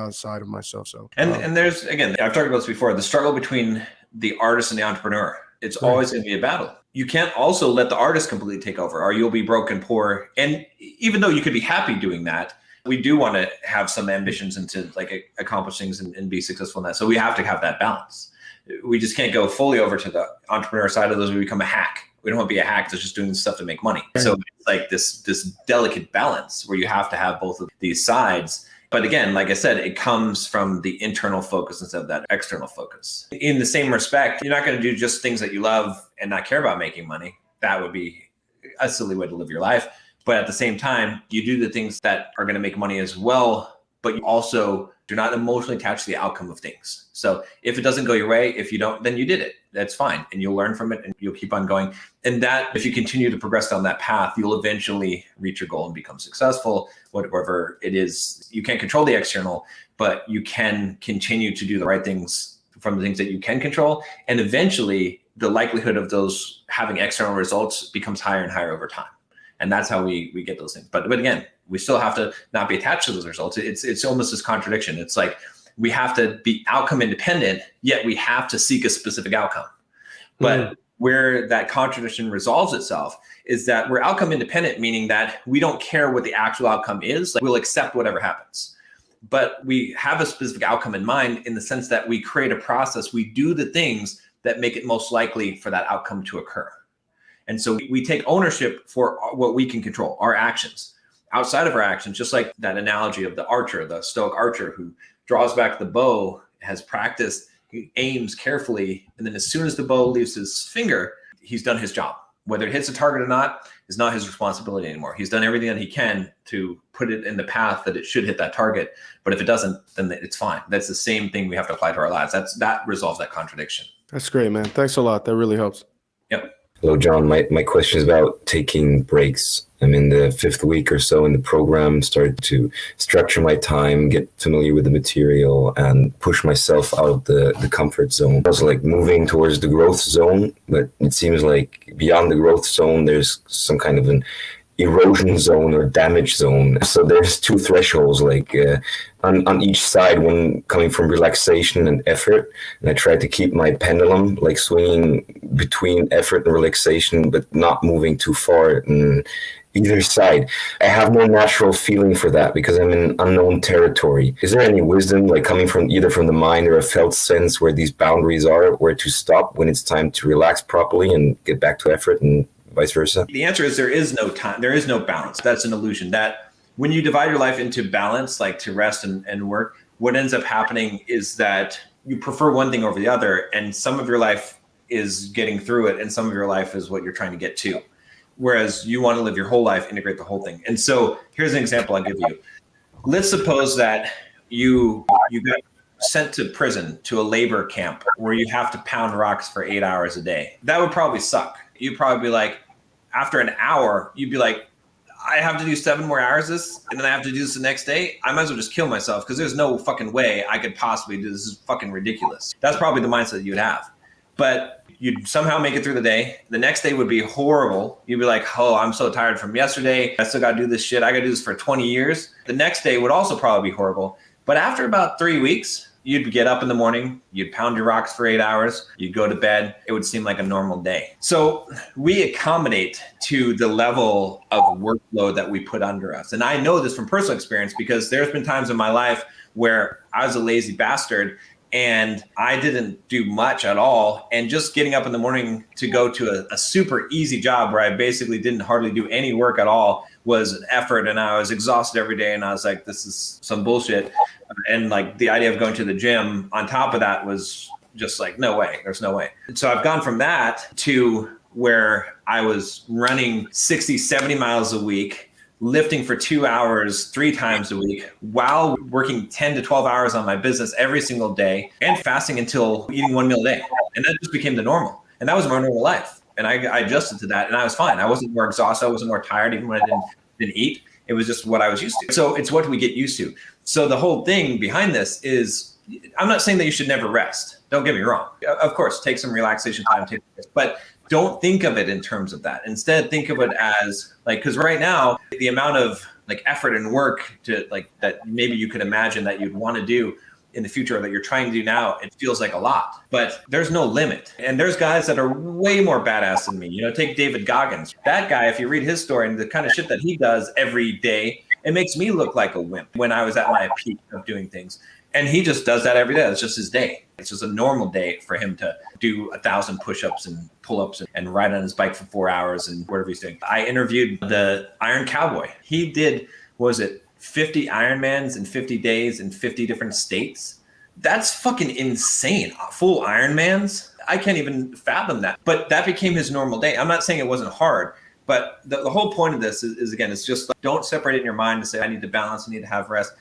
side of myself. So, and there's, again, I've talked about this before, the struggle between the artist and the entrepreneur. It's always going to be a battle. You can't also let the artist completely take over, or you'll be broke and poor. And even though you could be happy doing that, we do want to have some ambitions into like accomplish things and be successful in that. So we have to have that balance. We just can't go fully over to the entrepreneur side of those. We become a hack. We don't want to be a hack that's just doing stuff to make money. So it's like this delicate balance where you have to have both of these sides. But again, like I said, it comes from the internal focus instead of that external focus. In the same respect, you're not going to do just things that you love and not care about making money. That would be a silly way to live your life. But at the same time, you do the things that are going to make money as well, but you also do not emotionally attach to the outcome of things. So if it doesn't go your way, if you don't, then you did it. That's fine. And you'll learn from it and you'll keep on going. And that, if you continue to progress down that path, you'll eventually reach your goal and become successful, whatever it is. You can't control the external, but you can continue to do the right things from the things that you can control. And eventually the likelihood of those having external results becomes higher and higher over time. And that's how we get those things. But again, we still have to not be attached to those results. It's almost this contradiction. It's like we have to be outcome independent, yet we have to seek a specific outcome. But where that contradiction resolves itself is that we're outcome independent, meaning that we don't care what the actual outcome is. Like, we'll accept whatever happens. But we have a specific outcome in mind, in the sense that we create a process. We do the things that make it most likely for that outcome to occur. And so we take ownership for what we can control, our actions. Outside of our actions, just like that analogy of the archer, the Stoic archer who draws back the bow, has practiced, he aims carefully, and then as soon as the bow leaves his finger, he's done his job. Whether it hits a target or not is not his responsibility anymore. He's done everything that he can to put it in the path that it should hit that target. But if it doesn't, then it's fine. That's the same thing we have to apply to our lives. That resolves that contradiction. That's great, man. Thanks a lot. That really helps. Yep. Hello, John. My question is about taking breaks. I'm in the 5th week or so in the program, started to structure my time, get familiar with the material, and push myself out of the comfort zone. I was like moving towards the growth zone, but it seems like beyond the growth zone, there's some kind of an erosion zone or damage zone. So there's two thresholds, like on each side, one coming from relaxation and effort. And I try to keep my pendulum like swinging between effort and relaxation, but not moving too far in either side. I have no natural feeling for that because I'm in unknown territory. Is there any wisdom like coming from either from the mind or a felt sense where these boundaries are, where to stop when it's time to relax properly and get back to effort, and vice versa? The answer is there is no time. There is no balance. That's an illusion. That when you divide your life into balance, like to rest and work, what ends up happening is that you prefer one thing over the other, and some of your life is getting through it, and some of your life is what you're trying to get to. Whereas you want to live your whole life, integrate the whole thing. And so here's an example I'll give you. Let's suppose that you got sent to prison, to a labor camp where you have to pound rocks for 8 hours a day. That would probably suck. You'd probably be like, after an hour, you'd be like, I have to do 7 more hours this, and then I have to do this the next day. I might as well just kill myself because there's no fucking way I could possibly do this. This is fucking ridiculous. That's probably the mindset that you'd have. But you'd somehow make it through the day. The next day would be horrible. You'd be like, oh, I'm so tired from yesterday. I still got to do this shit. I got to do this for 20 years. The next day would also probably be horrible. But after about 3 weeks, you'd get up in the morning, you'd pound your rocks for 8 hours, you'd go to bed. It would seem like a normal day. So we accommodate to the level of workload that we put under us. And I know this from personal experience because there's been times in my life where I was a lazy bastard and I didn't do much at all. And just getting up in the morning to go to a super easy job where I basically didn't hardly do any work at all was an effort. And I was exhausted every day. And I was like, this is some bullshit. And like the idea of going to the gym on top of that was just like, no way, there's no way. So I've gone from that to where I was running 60, 70 miles a week, lifting for 2 hours, 3 times a week, while working 10 to 12 hours on my business every single day, and fasting until eating 1 meal a day. And that just became the normal. And that was my normal life. And I adjusted to that and I was fine. I wasn't more exhausted. I wasn't more tired even when I didn't eat. It was just what I was used to. So it's what we get used to. So the whole thing behind this is, I'm not saying that you should never rest. Don't get me wrong. Of course, take some relaxation time, but don't think of it in terms of that. Instead, think of it as like, because right now, the amount of like effort and work to like that maybe you could imagine that you'd want to do in the future or that you're trying to do now, it feels like a lot, but there's no limit. And there's guys that are way more badass than me. You know, take David Goggins. That guy, if you read his story and the kind of shit that he does every day, it makes me look like a wimp when I was at my peak of doing things. And he just does that every day. It's just his day. It's just a normal day for him to do 1,000 push-ups and pull-ups and ride on his bike for 4 hours and whatever he's doing. I interviewed the Iron Cowboy. He did, 50 Ironmans in 50 days in 50 different states? That's fucking insane. Full Ironmans? I can't even fathom that. But that became his normal day. I'm not saying it wasn't hard, but the whole point of this is again, it's just like, don't separate it in your mind to say, I need to balance, I need to have rest.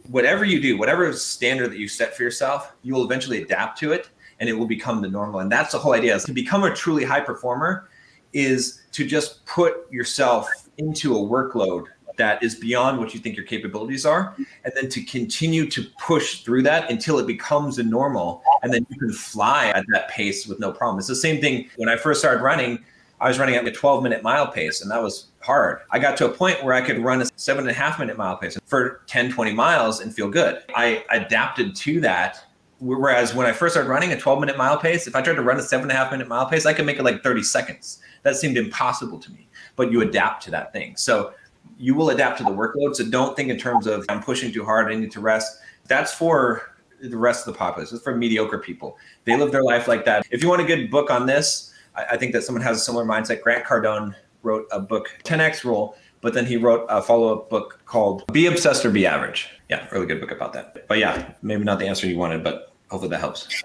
Whatever you do, whatever standard that you set for yourself, you will eventually adapt to it and it will become the normal. And that's the whole idea, is to become a truly high performer is to just put yourself into a workload that is beyond what you think your capabilities are, and then to continue to push through that until it becomes a normal, and then you can fly at that pace with no problem. It's the same thing when I first started running. I was running at a 12-minute mile pace, and that was hard. I got to a point where I could run a 7.5-minute mile pace for 10, 20 miles and feel good. I adapted to that. Whereas when I first started running a 12-minute mile pace, if I tried to run a 7.5-minute mile pace, I could make it like 30 seconds. That seemed impossible to me, but you adapt to that thing. So you will adapt to the workload. So don't think in terms of I'm pushing too hard, I need to rest. That's for the rest of the populace. It's for mediocre people. They live their life like that. If you want a good book on this, I think that someone has a similar mindset. Grant Cardone wrote a book, 10X Rule, but then he wrote a follow-up book called Be Obsessed or Be Average. Yeah, really good book about that. But yeah, maybe not the answer you wanted, but hopefully that helps.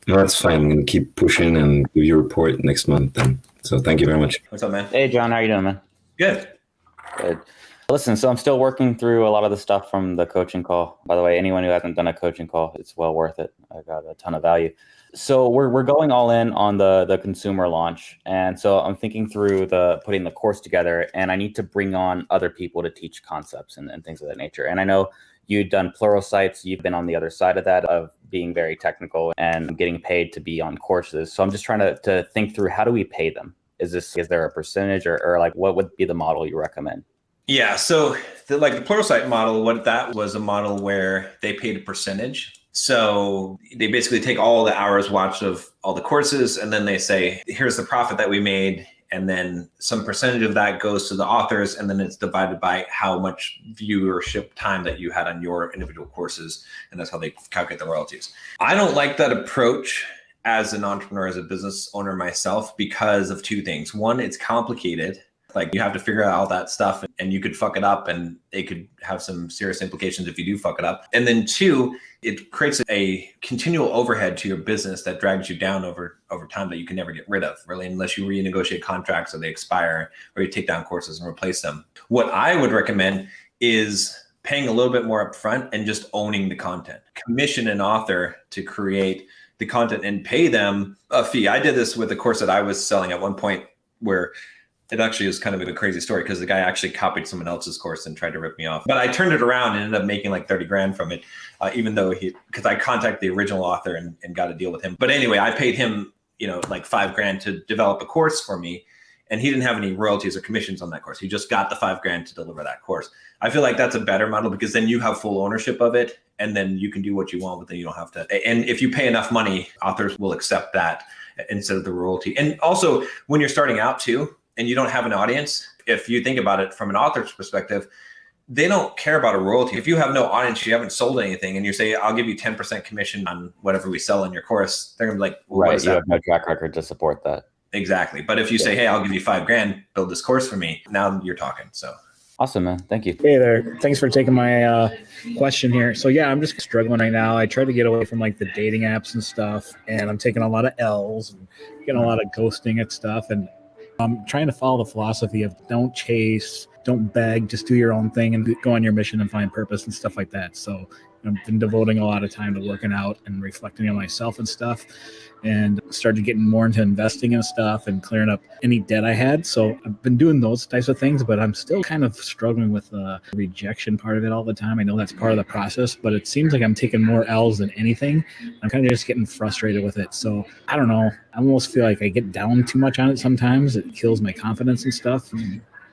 No, that's fine. I'm going to keep pushing and give you a report next month then. So thank you very much. What's up, man? Hey, John, how you doing, man? Good. Good. Listen, so I'm still working through a lot of the stuff from the coaching call. By the way, anyone who hasn't done a coaching call, it's well worth it. I got a ton of value. So we're going all in on the consumer launch. And so I'm thinking through putting the course together, and I need to bring on other people to teach concepts and things of that nature. And I know you've done Pluralsights. You've been on the other side of that, of being very technical and getting paid to be on courses. So I'm just trying to think through, how do we pay them? Is there a percentage or like what would be the model you recommend? Yeah. So the Pluralsight model, what that was a model where they paid a percentage. So they basically take all the hours watched of all the courses, and then they say, here's the profit that we made. And then some percentage of that goes to the authors, and then it's divided by how much viewership time that you had on your individual courses. And that's how they calculate the royalties. I don't like that approach as an entrepreneur, as a business owner myself, because of two things. One, it's complicated. Like you have to figure out all that stuff, and you could fuck it up, and it could have some serious implications if you do fuck it up. And then two, it creates a continual overhead to your business that drags you down over time that you can never get rid of, really, unless you renegotiate contracts or they expire, or you take down courses and replace them. What I would recommend is paying a little bit more upfront and just owning the content. Commission an author to create the content and pay them a fee. I did this with a course that I was selling at one point, where it actually is kind of a crazy story, because the guy actually copied someone else's course and tried to rip me off. But I turned it around and ended up making like 30 grand from it, even though because I contacted the original author and got a deal with him. But anyway, I paid him, like 5 grand to develop a course for me. And he didn't have any royalties or commissions on that course. He just got the 5 grand to deliver that course. I feel like that's a better model, because then you have full ownership of it, and then you can do what you want, but then you don't have to. And if you pay enough money, authors will accept that instead of the royalty. And also when you're starting out too, and you don't have an audience, if you think about it from an author's perspective, they don't care about a royalty. If you have no audience, you haven't sold anything, and you say, I'll give you 10% commission on whatever we sell in your course, they're gonna be like, well, right, what is you that? have no track record to support that. Exactly. But if you say, hey, I'll give you 5 grand, build this course for me, now you're talking. So awesome, man. Thank you. Hey there. Thanks for taking my question here. So yeah, I'm just struggling right now. I try to get away from like the dating apps and stuff, and I'm taking a lot of L's and getting a lot of ghosting and stuff. And I'm trying to follow the philosophy of don't chase, don't beg, just do your own thing and go on your mission and find purpose and stuff like that. So I've been devoting a lot of time to working out and reflecting on myself and stuff, and started getting more into investing and stuff and clearing up any debt I had. So I've been doing those types of things, but I'm still kind of struggling with the rejection part of it all the time. I know that's part of the process, but it seems like I'm taking more L's than anything. I'm kind of just getting frustrated with it. So I don't know. I almost feel like I get down too much on it sometimes. It kills my confidence and stuff.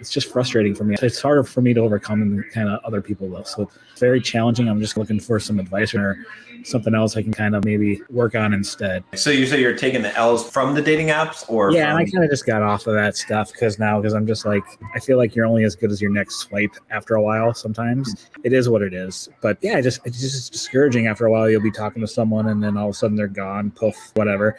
It's just frustrating for me. It's harder for me to overcome than kind of other people though. So it's very challenging. I'm just looking for some advice or something else I can kind of maybe work on instead. So you say you're taking the L's from the dating apps, or? Yeah, and I kind of just got off of that stuff because I'm just like, I feel like you're only as good as your next swipe after a while. Sometimes it is what it is. But yeah, it's just discouraging. After a while, you'll be talking to someone and then all of a sudden they're gone, poof, whatever.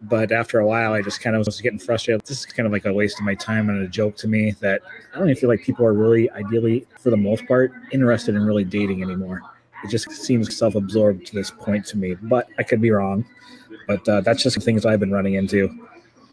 But after a while, I just kind of was getting frustrated. This is kind of like a waste of my time and a joke to me that I don't even feel like people are really, ideally, for the most part, interested in really dating anymore. It just seems self-absorbed to this point to me, but I could be wrong. But that's just things I've been running into.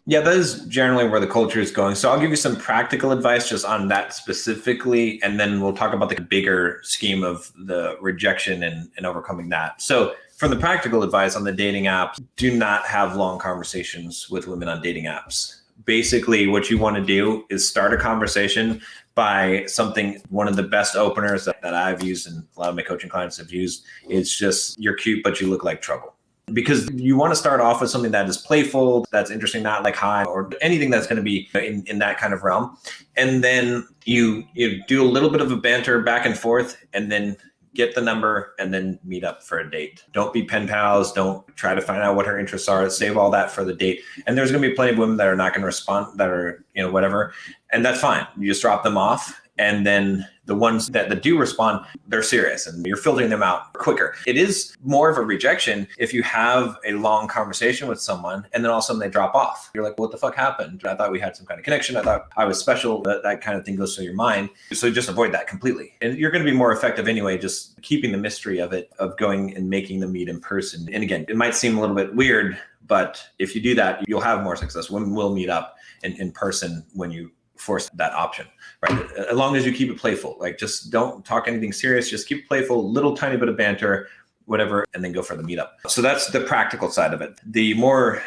Yeah, that is generally where the culture is going. So I'll give you some practical advice just on that specifically, and then we'll talk about the bigger scheme of the rejection and overcoming that. So from the practical advice on the dating apps, do not have long conversations with women on dating apps. Basically, what you want to do is start a conversation by something. One of the best openers that I've used and a lot of my coaching clients have used is just, you're cute, but you look like trouble. Because you want to start off with something that is playful, that's interesting, not like hi or anything that's going to be in that kind of realm. And then you do a little bit of a banter back and forth, and then get the number and then meet up for a date. Don't be pen pals. Don't try to find out what her interests are. Save all that for the date. And there's going to be plenty of women that are not going to respond, that are, whatever. And that's fine. You just drop them off. And then the ones that do respond, they're serious and you're filtering them out quicker. It is more of a rejection if you have a long conversation with someone and then all of a sudden they drop off. You're like, what the fuck happened? I thought we had some kind of connection. I thought I was special. That kind of thing goes through your mind. So just avoid that completely. And you're going to be more effective anyway, just keeping the mystery of it, of going and making them meet in person. And again, it might seem a little bit weird, but if you do that, you'll have more success. Women will meet up in person when you force that option, right? As long as you keep it playful, like just don't talk anything serious, just keep it playful, little tiny bit of banter, whatever, and then go for the meetup. So that's the practical side of it. The more,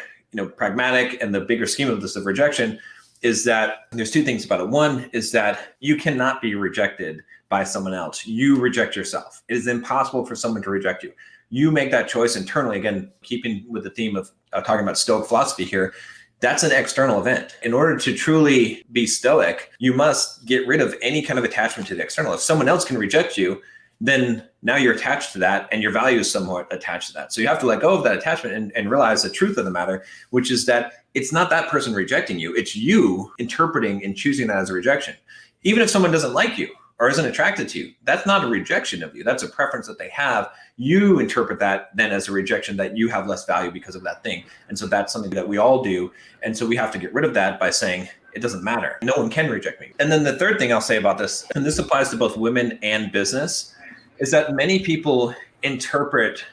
pragmatic and the bigger scheme of this of rejection is that there's two things about it. One is that you cannot be rejected by someone else. You reject yourself. It is impossible for someone to reject you. You make that choice internally. Again, keeping with the theme of talking about Stoic philosophy here, that's an external event. In order to truly be stoic, you must get rid of any kind of attachment to the external. If someone else can reject you, then now you're attached to that and your value is somewhat attached to that. So you have to let go of that attachment and realize the truth of the matter, which is that it's not that person rejecting you. It's you interpreting and choosing that as a rejection. Even if someone doesn't like you or isn't attracted to you, that's not a rejection of you. That's a preference that they have. You interpret that then as a rejection, that you have less value because of that thing. And so that's something that we all do. And so we have to get rid of that by saying, it doesn't matter. No one can reject me. And then the third thing I'll say about this, and this applies to both women and business, is that many people interpret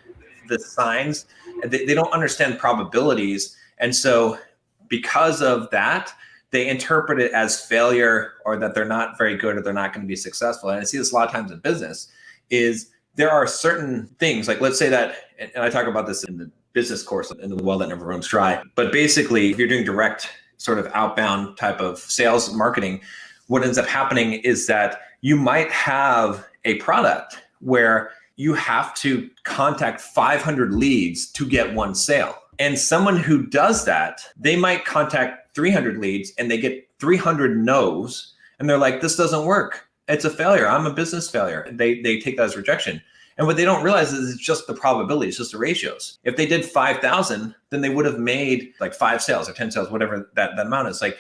the signs. They don't understand probabilities. And so because of that, they interpret it as failure, or that they're not very good, or they're not going to be successful. And I see this a lot of times in business, is there are certain things, like let's say that, and I talk about this in the business course, in the Well That Never Runs Dry, but basically if you're doing direct sort of outbound type of sales marketing, what ends up happening is that you might have a product where you have to contact 500 leads to get one sale. And someone who does that, they might contact 300 leads and they get 300 no's. And they're like, this doesn't work. It's a failure. I'm a business failure. They take that as rejection. And what they don't realize is it's just the probability. It's just the ratios. If they did 5,000, then they would have made like 5 sales or 10 sales, whatever that amount is. Like,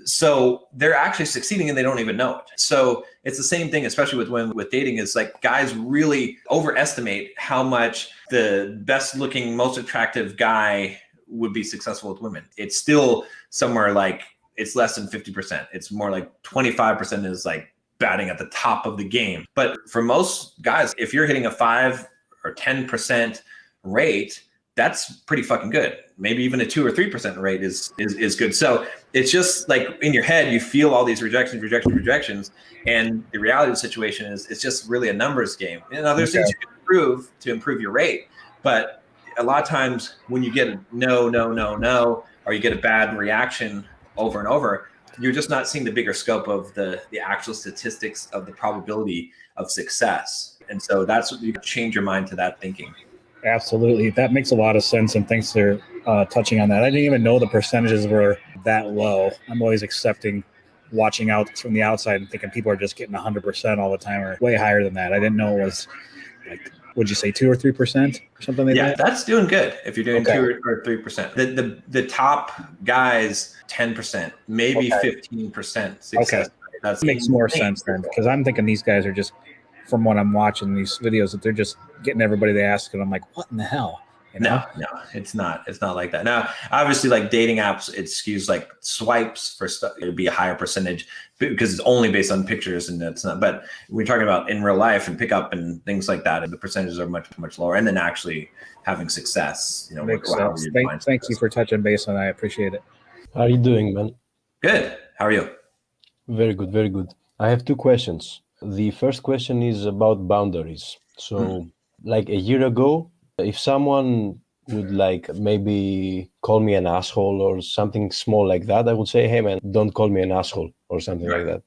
so they're actually succeeding and they don't even know it. So it's the same thing, especially with women with dating, is like guys really overestimate how much the best looking, most attractive guy would be successful with women. It's still somewhere like, it's less than 50%. It's more like 25% is like batting at the top of the game. But for most guys, if you're hitting a 5 or 10% rate, that's pretty fucking good. Maybe even a 2 or 3% rate is good. So it's just like in your head, you feel all these rejections. And the reality of the situation is it's just really a numbers game. And there's things you can improve to improve your rate. But a lot of times when you get a no, or you get a bad reaction over and over, you're just not seeing the bigger scope of the actual statistics of the probability of success. And so that's what you change your mind to that thinking. Absolutely. That makes a lot of sense. And thanks for touching on that. I didn't even know the percentages were that low. I'm always watching out from the outside and thinking people are just getting 100% all the time, or way higher than that. I didn't know it was like, would you say 2 or 3% or something like that? Yeah, that's doing good. If you're doing 2 or 3%, the top guys, 10%, maybe 15% success. Okay. That makes more sense then, because I'm thinking these guys are just, from what I'm watching these videos, that they're just getting everybody they ask, and I'm like, what in the hell? You know? No, it's not like that. Now, obviously, like dating apps, it skews like swipes for stuff. It'd be a higher percentage because it's only based on pictures, and that's not. But we're talking about in real life and pickup and things like that, and the percentages are much lower. And then actually having success, you know, thank you for touching base on that. I appreciate it. How are you doing, man? Good. How are you? Very good, very good. I have 2 questions. The first question is about boundaries. So, like a year ago, if someone would like maybe call me an asshole or something small like that, I would say, hey man, don't call me an asshole or something like that.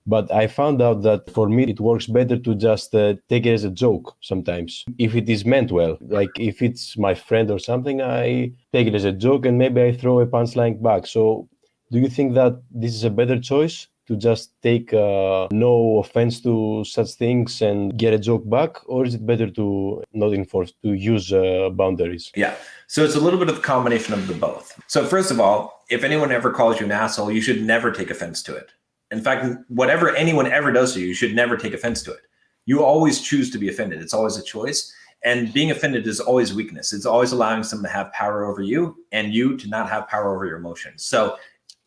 But I found out that for me, it works better to just take it as a joke sometimes. If it is meant well, like if it's my friend or something, I take it as a joke and maybe I throw a punchline back. So do you think that this is a better choice? To just take no offense to such things and get a joke back? Or is it better to not enforce, to use boundaries? Yeah. So it's a little bit of a combination of the both. So first of all, if anyone ever calls you an asshole, you should never take offense to it. In fact, whatever anyone ever does to you, you should never take offense to it. You always choose to be offended. It's always a choice. And being offended is always weakness. It's always allowing someone to have power over you and you to not have power over your emotions. So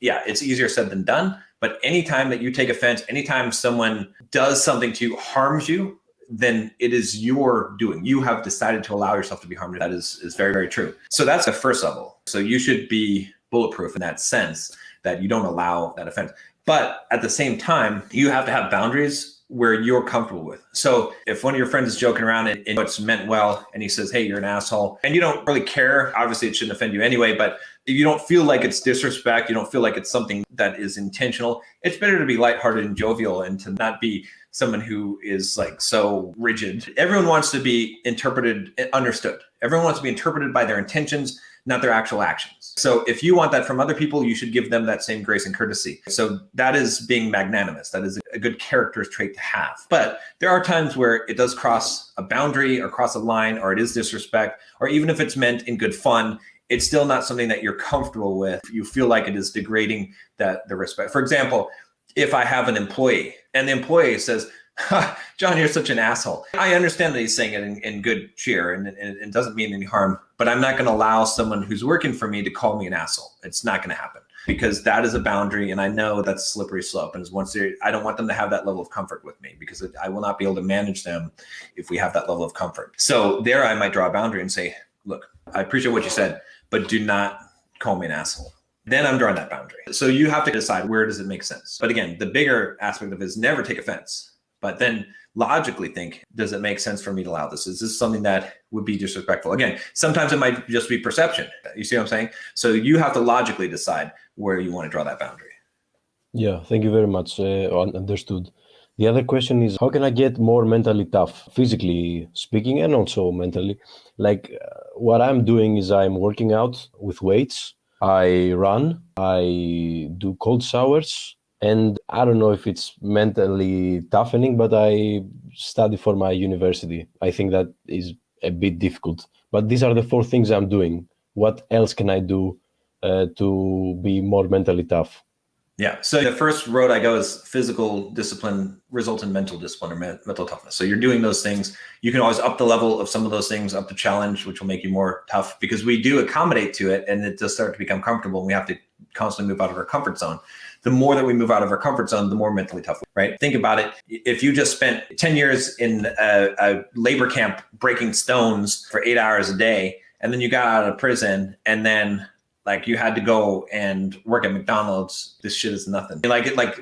yeah, it's easier said than done. But anytime that you take offense, anytime someone does something to you, harms you, then it is your doing. You have decided to allow yourself to be harmed. That is very, very true. So that's the first level. So you should be bulletproof in that sense, that you don't allow that offense. But at the same time, you have to have boundaries where you're comfortable with. So if one of your friends is joking around and it's meant well, and he says, hey, you're an asshole, and you don't really care, obviously it shouldn't offend you anyway, but if you don't feel like it's disrespect, you don't feel like it's something that is intentional, it's better to be lighthearted and jovial and to not be someone who is like so rigid. Everyone wants to be interpreted, understood. Everyone wants to be interpreted by their intentions, not their actual actions. So if you want that from other people, you should give them that same grace and courtesy. So that is being magnanimous. That is a good character trait to have. But there are times where it does cross a boundary or cross a line, or it is disrespect, or even if it's meant in good fun, it's still not something that you're comfortable with. You feel like it is degrading the respect. For example, if I have an employee and the employee says, John, you're such an asshole. I understand that he's saying it in good cheer and it doesn't mean any harm, but I'm not going to allow someone who's working for me to call me an asshole. It's not going to happen because that is a boundary. And I know that's a slippery slope. And I don't want them to have that level of comfort with me because I will not be able to manage them if we have that level of comfort. So there I might draw a boundary and say, look, I appreciate what you said, but do not call me an asshole. Then I'm drawing that boundary. So you have to decide, where does it make sense? But again, the bigger aspect of it is never take offense. But then logically think, does it make sense for me to allow this? Is this something that would be disrespectful? Again, sometimes it might just be perception. You see what I'm saying? So you have to logically decide where you want to draw that boundary. Yeah, thank you very much. Understood. The other question is, how can I get more mentally tough, physically speaking, and also mentally? What I'm doing is I'm working out with weights. I run, I do cold showers, and I don't know if it's mentally toughening, but I study for my university. I think that is a bit difficult. But these are the 4 things I'm doing. What else can I do to be more mentally tough? Yeah. So the first road I go is physical discipline results in mental discipline or mental toughness. So you're doing those things. You can always up the level of some of those things, up the challenge, which will make you more tough because we do accommodate to it and it does start to become comfortable and we have to constantly move out of our comfort zone. The more that we move out of our comfort zone, the more mentally tough, right? Think about it. If you just spent 10 years in a labor camp breaking stones for 8 hours a day, and then you got out of prison and then you had to go and work at McDonald's, this shit is nothing.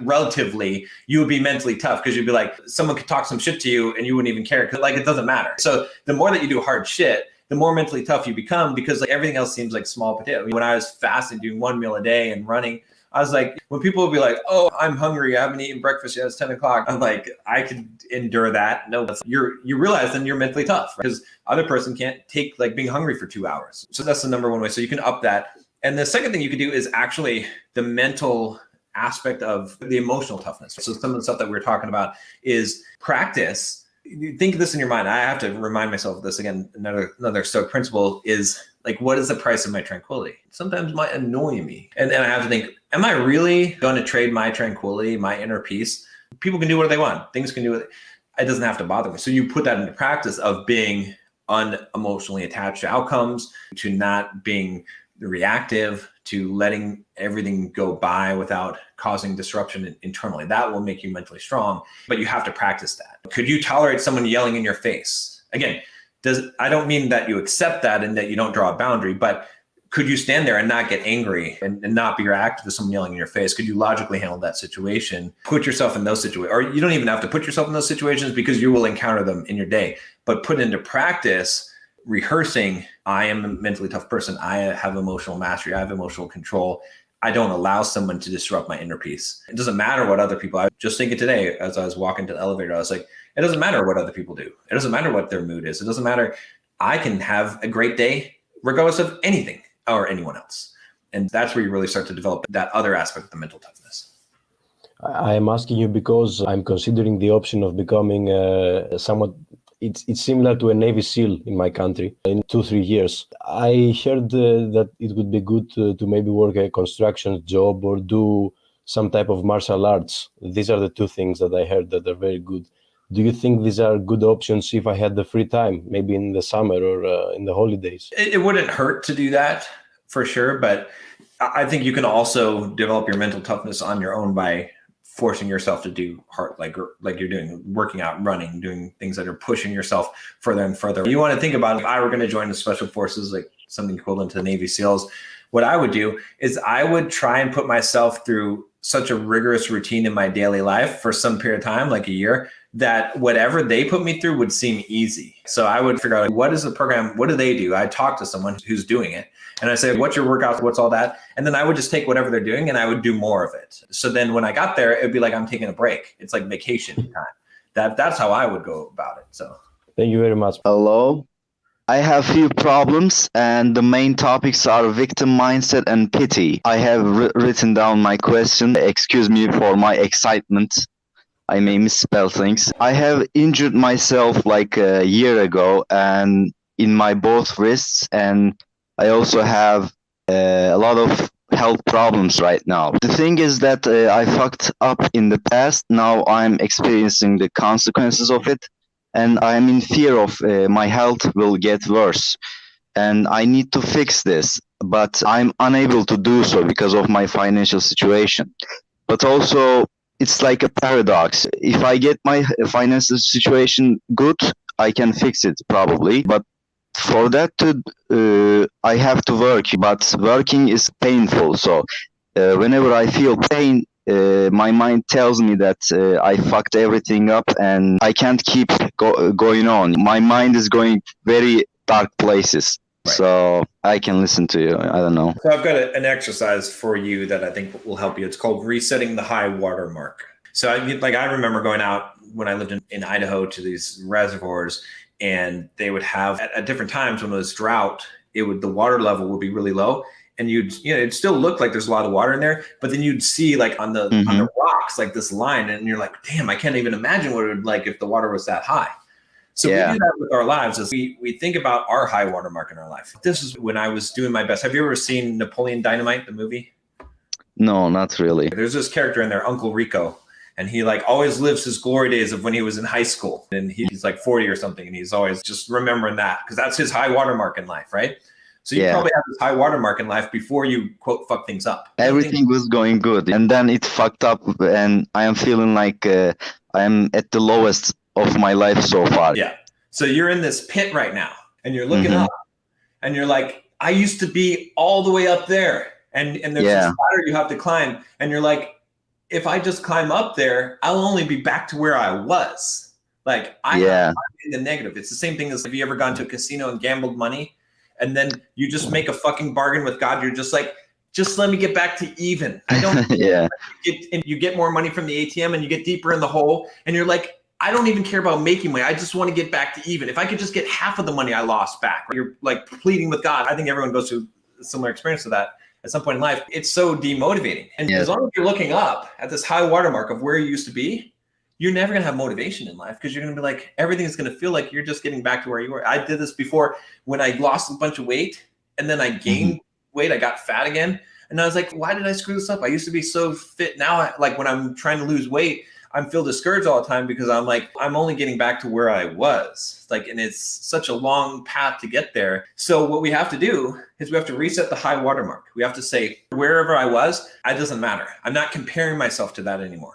Relatively, you would be mentally tough because you'd be like, someone could talk some shit to you and you wouldn't even care because it doesn't matter. So the more that you do hard shit, the more mentally tough you become because everything else seems like small potato. When I was fasting, doing 1 meal a day and running, I was like, when people would be like, oh, I'm hungry, I haven't eaten breakfast yet, it's 10 o'clock. I'm like, I could endure that. No, you realize then you're mentally tough because other person can't take being hungry for 2 hours. So that's the number one way. So you can up that. And the second thing you could do is actually the mental aspect of the emotional toughness. So some of the stuff that we're talking about is practice. You think of this in your mind. I have to remind myself of this again. Another Stoic principle is what is the price of my tranquility? Sometimes it might annoy me. And then I have to think, am I really going to trade my tranquility, my inner peace? People can do what they want. Things can do it. It doesn't have to bother me. So you put that into practice of being unemotionally attached to outcomes, to not being reactive, to letting everything go by without causing disruption internally. That will make you mentally strong, but you have to practice that. Could you tolerate someone yelling in your face? Again, I don't mean that you accept that and that you don't draw a boundary, but could you stand there and not get angry and not be reactive to someone yelling in your face? Could you logically handle that situation? Put yourself in those situations, or you don't even have to put yourself in those situations because you will encounter them in your day, but put into practice rehearsing, I am a mentally tough person. I have emotional mastery. I have emotional control. I don't allow someone to disrupt my inner peace. It doesn't matter what other people, I was just thinking today as I was walking to the elevator, I was like, it doesn't matter what other people do. It doesn't matter what their mood is. It doesn't matter. I can have a great day regardless of anything or anyone else. And that's where you really start to develop that other aspect of the mental toughness. I am asking you because I'm considering the option of becoming somewhat, it's similar to a Navy SEAL in my country in 2-3 years. I heard that it would be good to maybe work a construction job or do some type of martial arts. These are the 2 things that I heard that are very good. Do you think these are good options if I had the free time, maybe in the summer or in the holidays? It wouldn't hurt to do that for sure, but I think you can also develop your mental toughness on your own by forcing yourself to do hard, like you're doing, working out, running, doing things that are pushing yourself further and further. You want to think about if I were going to join the special forces, like something equivalent to the Navy SEALs, what I would do is I would try and put myself through such a rigorous routine in my daily life for some period of time, like a year, that whatever they put me through would seem easy. So I would figure out, what is the program? What do they do? I talk to someone who's doing it and I say, what's your workout? What's all that? And then I would just take whatever they're doing and I would do more of it. So then when I got there, it'd be like I'm taking a break. It's like vacation time. That's how I would go about it. So thank you very much. Hello. I have few problems, and the main topics are victim mindset and pity. I have written down my question. Excuse me for my excitement. I may misspell things. I have injured myself like a year ago, and in my both wrists, and I also have a lot of health problems right now. The thing is that I fucked up in the past. Now I'm experiencing the consequences of it, and I'm in fear of my health will get worse. And I need to fix this, but I'm unable to do so because of my financial situation. But also, it's like a paradox. If I get my financial situation good, I can fix it probably. But for that to, I have to work. But working is painful. So whenever I feel pain, my mind tells me that I fucked everything up and I can't keep going on. My mind is going very dark places. Right. So I can listen to you. I don't know. So I've got an exercise for you that I think will help you. It's called resetting the high water mark. So I remember going out when I lived in Idaho to these reservoirs, and they would have at different times when it was drought, the water level would be really low. And it'd still look like there's a lot of water in there, but then you'd see like on the rocks, like this line, and you're like, damn, I can't even imagine what it would be like if the water was that high. So we do that with our lives is we think about our high water mark in our life. This is when I was doing my best. Have you ever seen Napoleon Dynamite, the movie? No, not really. There's this character in there, Uncle Rico, and he like always lives his glory days of when he was in high school. And he's like 40 or something, and he's always just remembering that because that's his high water mark in life, right? So you probably have this high water mark in life before you, quote, fuck things up. Everything was going good, and then it fucked up, and I am feeling like I'm at the lowest of my life so far. Yeah. So you're in this pit right now, and you're looking up, and you're like, I used to be all the way up there, and there's this ladder you have to climb, and you're like, if I just climb up there, I'll only be back to where I was. Like I'm in the negative. It's the same thing as have you ever gone to a casino and gambled money, and then you just make a fucking bargain with God? You're just like, just let me get back to even. I don't. And you get more money from the ATM, and you get deeper in the hole, and you're like, I don't even care about making money. I just want to get back to even. If I could just get half of the money I lost back, you're like pleading with God. I think everyone goes through a similar experience to that at some point in life. It's so demotivating. And as long as you're looking up at this high watermark of where you used to be, you're never going to have motivation in life because you're going to be like, everything is going to feel like you're just getting back to where you were. I did this before when I lost a bunch of weight and then I gained weight. I got fat again. And I was like, why did I screw this up? I used to be so fit. Now, like when I'm trying to lose weight, I feel discouraged all the time because I'm like, I'm only getting back to where I was. Like, and it's such a long path to get there. So what we have to do is we have to reset the high watermark. We have to say, wherever I was, it doesn't matter. I'm not comparing myself to that anymore.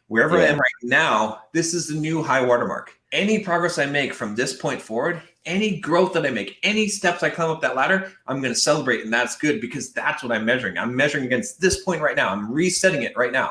Wherever I am right now, this is the new high watermark. Any progress I make from this point forward, any growth that I make, any steps I climb up that ladder, I'm going to celebrate. And that's good because that's what I'm measuring. I'm measuring against this point right now. I'm resetting it right now.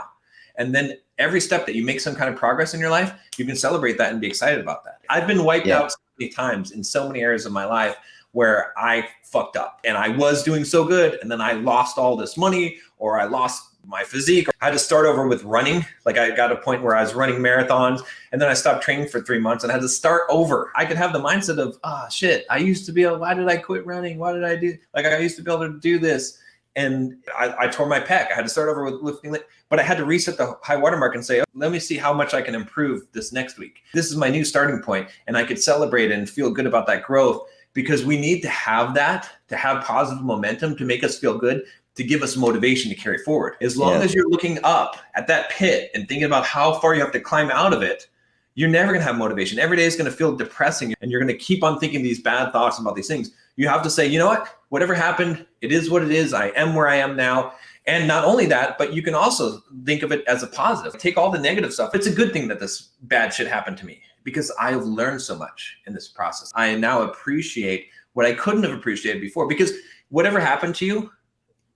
And then every step that you make some kind of progress in your life, you can celebrate that and be excited about that. I've been wiped out so many times in so many areas of my life where I fucked up and I was doing so good. And then I lost all this money or I lost my physique. I had to start over with running. Like I got a point where I was running marathons and then I stopped training for 3 months and I had to start over. I could have the mindset of, shit, I used to be able, why did I quit running? Why did I do, like I used to be able to do this. And I tore my pec. I had to start over with lifting, but I had to reset the high watermark and say, let me see how much I can improve this next week. This is my new starting point, and I could celebrate and feel good about that growth because we need to have that, to have positive momentum to make us feel good, to give us motivation to carry forward. As long as you're looking up at that pit and thinking about how far you have to climb out of it, you're never going to have motivation. Every day is going to feel depressing and you're going to keep on thinking these bad thoughts about these things. You have to say, you know what, whatever happened, it is what it is. I am where I am now. And not only that, but you can also think of it as a positive. Take all the negative stuff. It's a good thing that this bad shit happened to me because I've learned so much in this process. I now appreciate what I couldn't have appreciated before because whatever happened to you,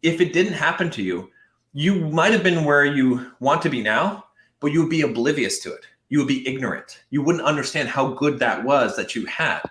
if it didn't happen to you, you might have been where you want to be now, but you would be oblivious to it. You would be ignorant. You wouldn't understand how good that was that you had.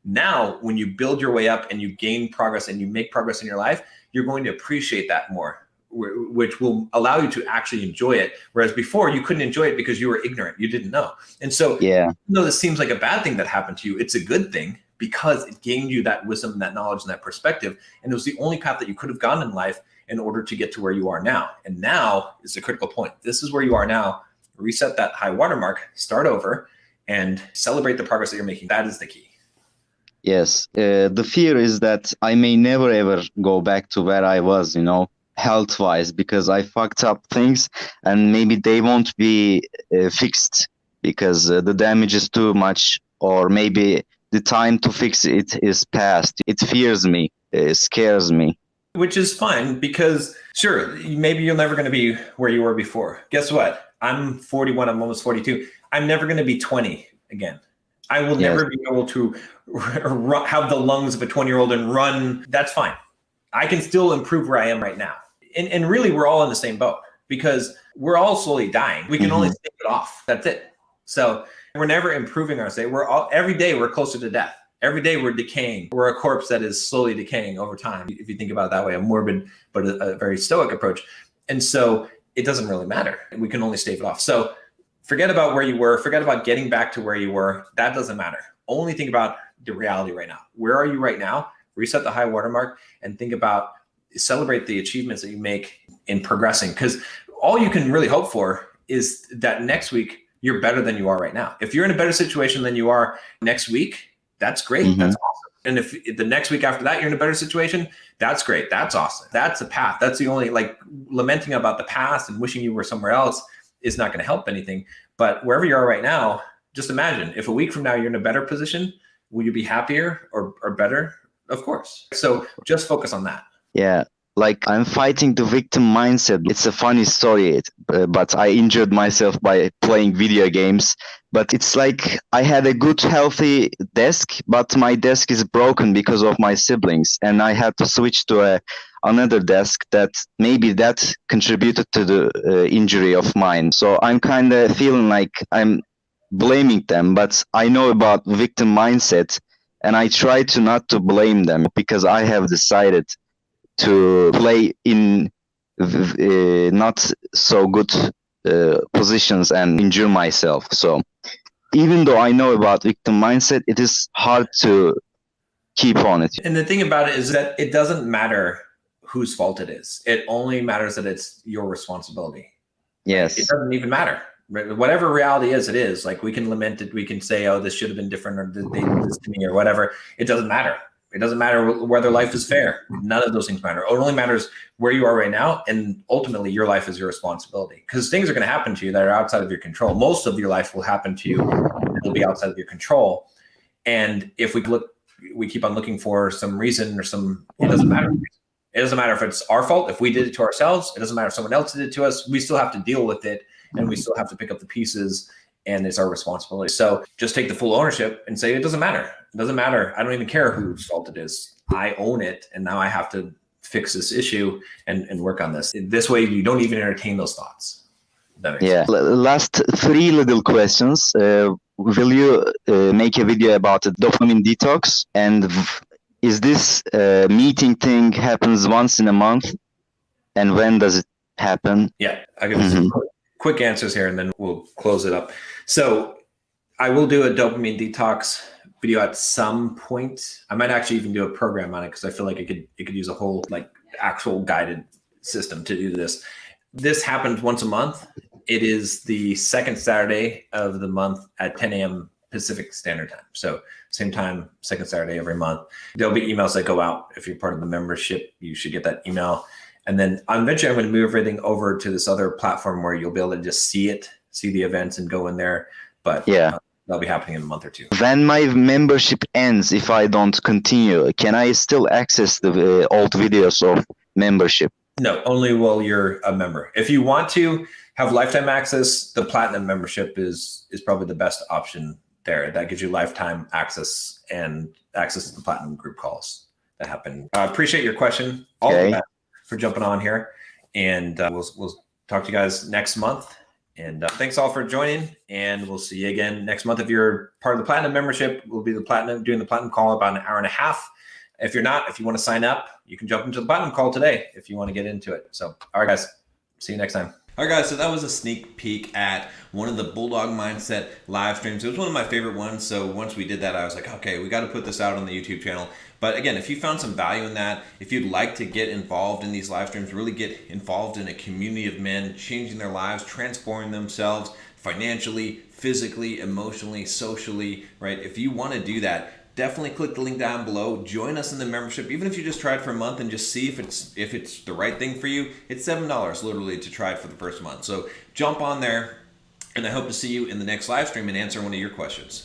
Now, when you build your way up and you gain progress and you make progress in your life, you're going to appreciate that more, which will allow you to actually enjoy it. Whereas before you couldn't enjoy it because you were ignorant. You didn't know. And so even though this seems like a bad thing that happened to you, it's a good thing because it gained you that wisdom and that knowledge and that perspective. And it was the only path that you could have gone in life in order to get to where you are now. And now is the critical point. This is where you are now. Reset that high watermark, start over, and celebrate the progress that you're making. That is the key. Yes. The fear is that I may never ever go back to where I was, health wise, because I fucked up things and maybe they won't be fixed because the damage is too much, or maybe the time to fix it is past. It fears me, it scares me. Which is fine, because sure, maybe you're never going to be where you were before. Guess what? I'm 41, I'm almost 42. I'm never going to be 20 again. I will never be able to have the lungs of a 20-year-old and run. That's fine. I can still improve where I am right now. And really, we're all in the same boat because we're all slowly dying. We can only stave it off. That's it. So we're never improving our state. Every day we're closer to death. Every day we're decaying. We're a corpse that is slowly decaying over time. If you think about it that way, a morbid but a very stoic approach. And so it doesn't really matter. We can only stave it off. So forget about where you were. Forget about getting back to where you were. That doesn't matter. Only think about the reality right now. Where are you right now? Reset the high watermark and think about, celebrate the achievements that you make in progressing. Because all you can really hope for is that next week you're better than you are right now. If you're in a better situation than you are next week, that's great. That's awesome. And if the next week after that, you're in a better situation, that's great. That's awesome. That's a path. That's the only, lamenting about the past and wishing you were somewhere else is not going to help anything. But wherever you are right now, just imagine if a week from now you're in a better position, will you be happier or better? Of course. So just focus on that. Yeah. I'm fighting the victim mindset. It's a funny story, but I injured myself by playing video games. But it's like I had a good, healthy desk, but my desk is broken because of my siblings. And I had to switch to another desk that maybe that contributed to the injury of mine. So I'm kind of feeling like I'm blaming them, but I know about victim mindset and I try to not to blame them because I have decided to play in not so good positions and injure myself. So even though I know about victim mindset, it is hard to keep on it. And the thing about it is that it doesn't matter whose fault it is. It only matters that it's your responsibility. Yes. It doesn't even matter. Whatever reality is, it is. We can lament it. We can say, oh, this should have been different, or they did this to me, or whatever. It doesn't matter. It doesn't matter whether life is fair. None of those things matter. It only matters where you are right now. And ultimately, your life is your responsibility, because things are going to happen to you that are outside of your control. Most of your life will happen to you. It'll be outside of your control. And if we keep on looking for some reason or it doesn't matter. It doesn't matter if it's our fault. If we did it to ourselves, it doesn't matter if someone else did it to us. We still have to deal with it, and we still have to pick up the pieces, and it's our responsibility. So just take the full ownership and say, it doesn't matter. It doesn't matter. I don't even care whose fault it is. I own it, and now I have to fix this issue and work on this. This way, you don't even entertain those thoughts. Yeah. Last 3 little questions. Will you make a video about a dopamine detox? And is this meeting thing happens once in a month? And when does it happen? Yeah, I'll give you some quick answers here, and then we'll close it up. So I will do a dopamine detox video at some point. I might actually even do a program on it, because I feel like it could use a whole actual guided system to do this. This happens once a month. It is the second Saturday of the month at 10 a.m. Pacific Standard Time. So same time, second Saturday every month. There'll be emails that go out. If you're part of the membership, you should get that email. And then eventually I'm going to move everything over to this other platform where you'll be able to just see the events and go in there. But yeah, that'll be happening in a month or two. When my membership ends, if I don't continue, can I still access the old videos of membership? No, only while you're a member. If you want to have lifetime access, the platinum membership is probably the best option there. That gives you lifetime access and access to the platinum group calls that happen. I appreciate your question. All of that for jumping on here, and we'll talk to you guys next month. And thanks all for joining, and we'll see you again next month. If you're part of the platinum membership, we'll be doing the platinum call about an hour and a half. If you're not, if you want to sign up, you can jump into the platinum call today if you want to get into it. So, all right, guys, see you next time. All right, guys, so that was a sneak peek at one of the Bulldog Mindset live streams. It was one of my favorite ones. So once we did that, I was like, okay, we got to put this out on the YouTube channel. But again, if you found some value in that, if you'd like to get involved in these live streams, really get involved in a community of men changing their lives, transforming themselves financially, physically, emotionally, socially, right? If you want to do that, definitely click the link down below. Join us in the membership. Even if you just try it for a month and just see if it's the right thing for you, it's $7 literally to try it for the first month. So jump on there, and I hope to see you in the next live stream and answer one of your questions.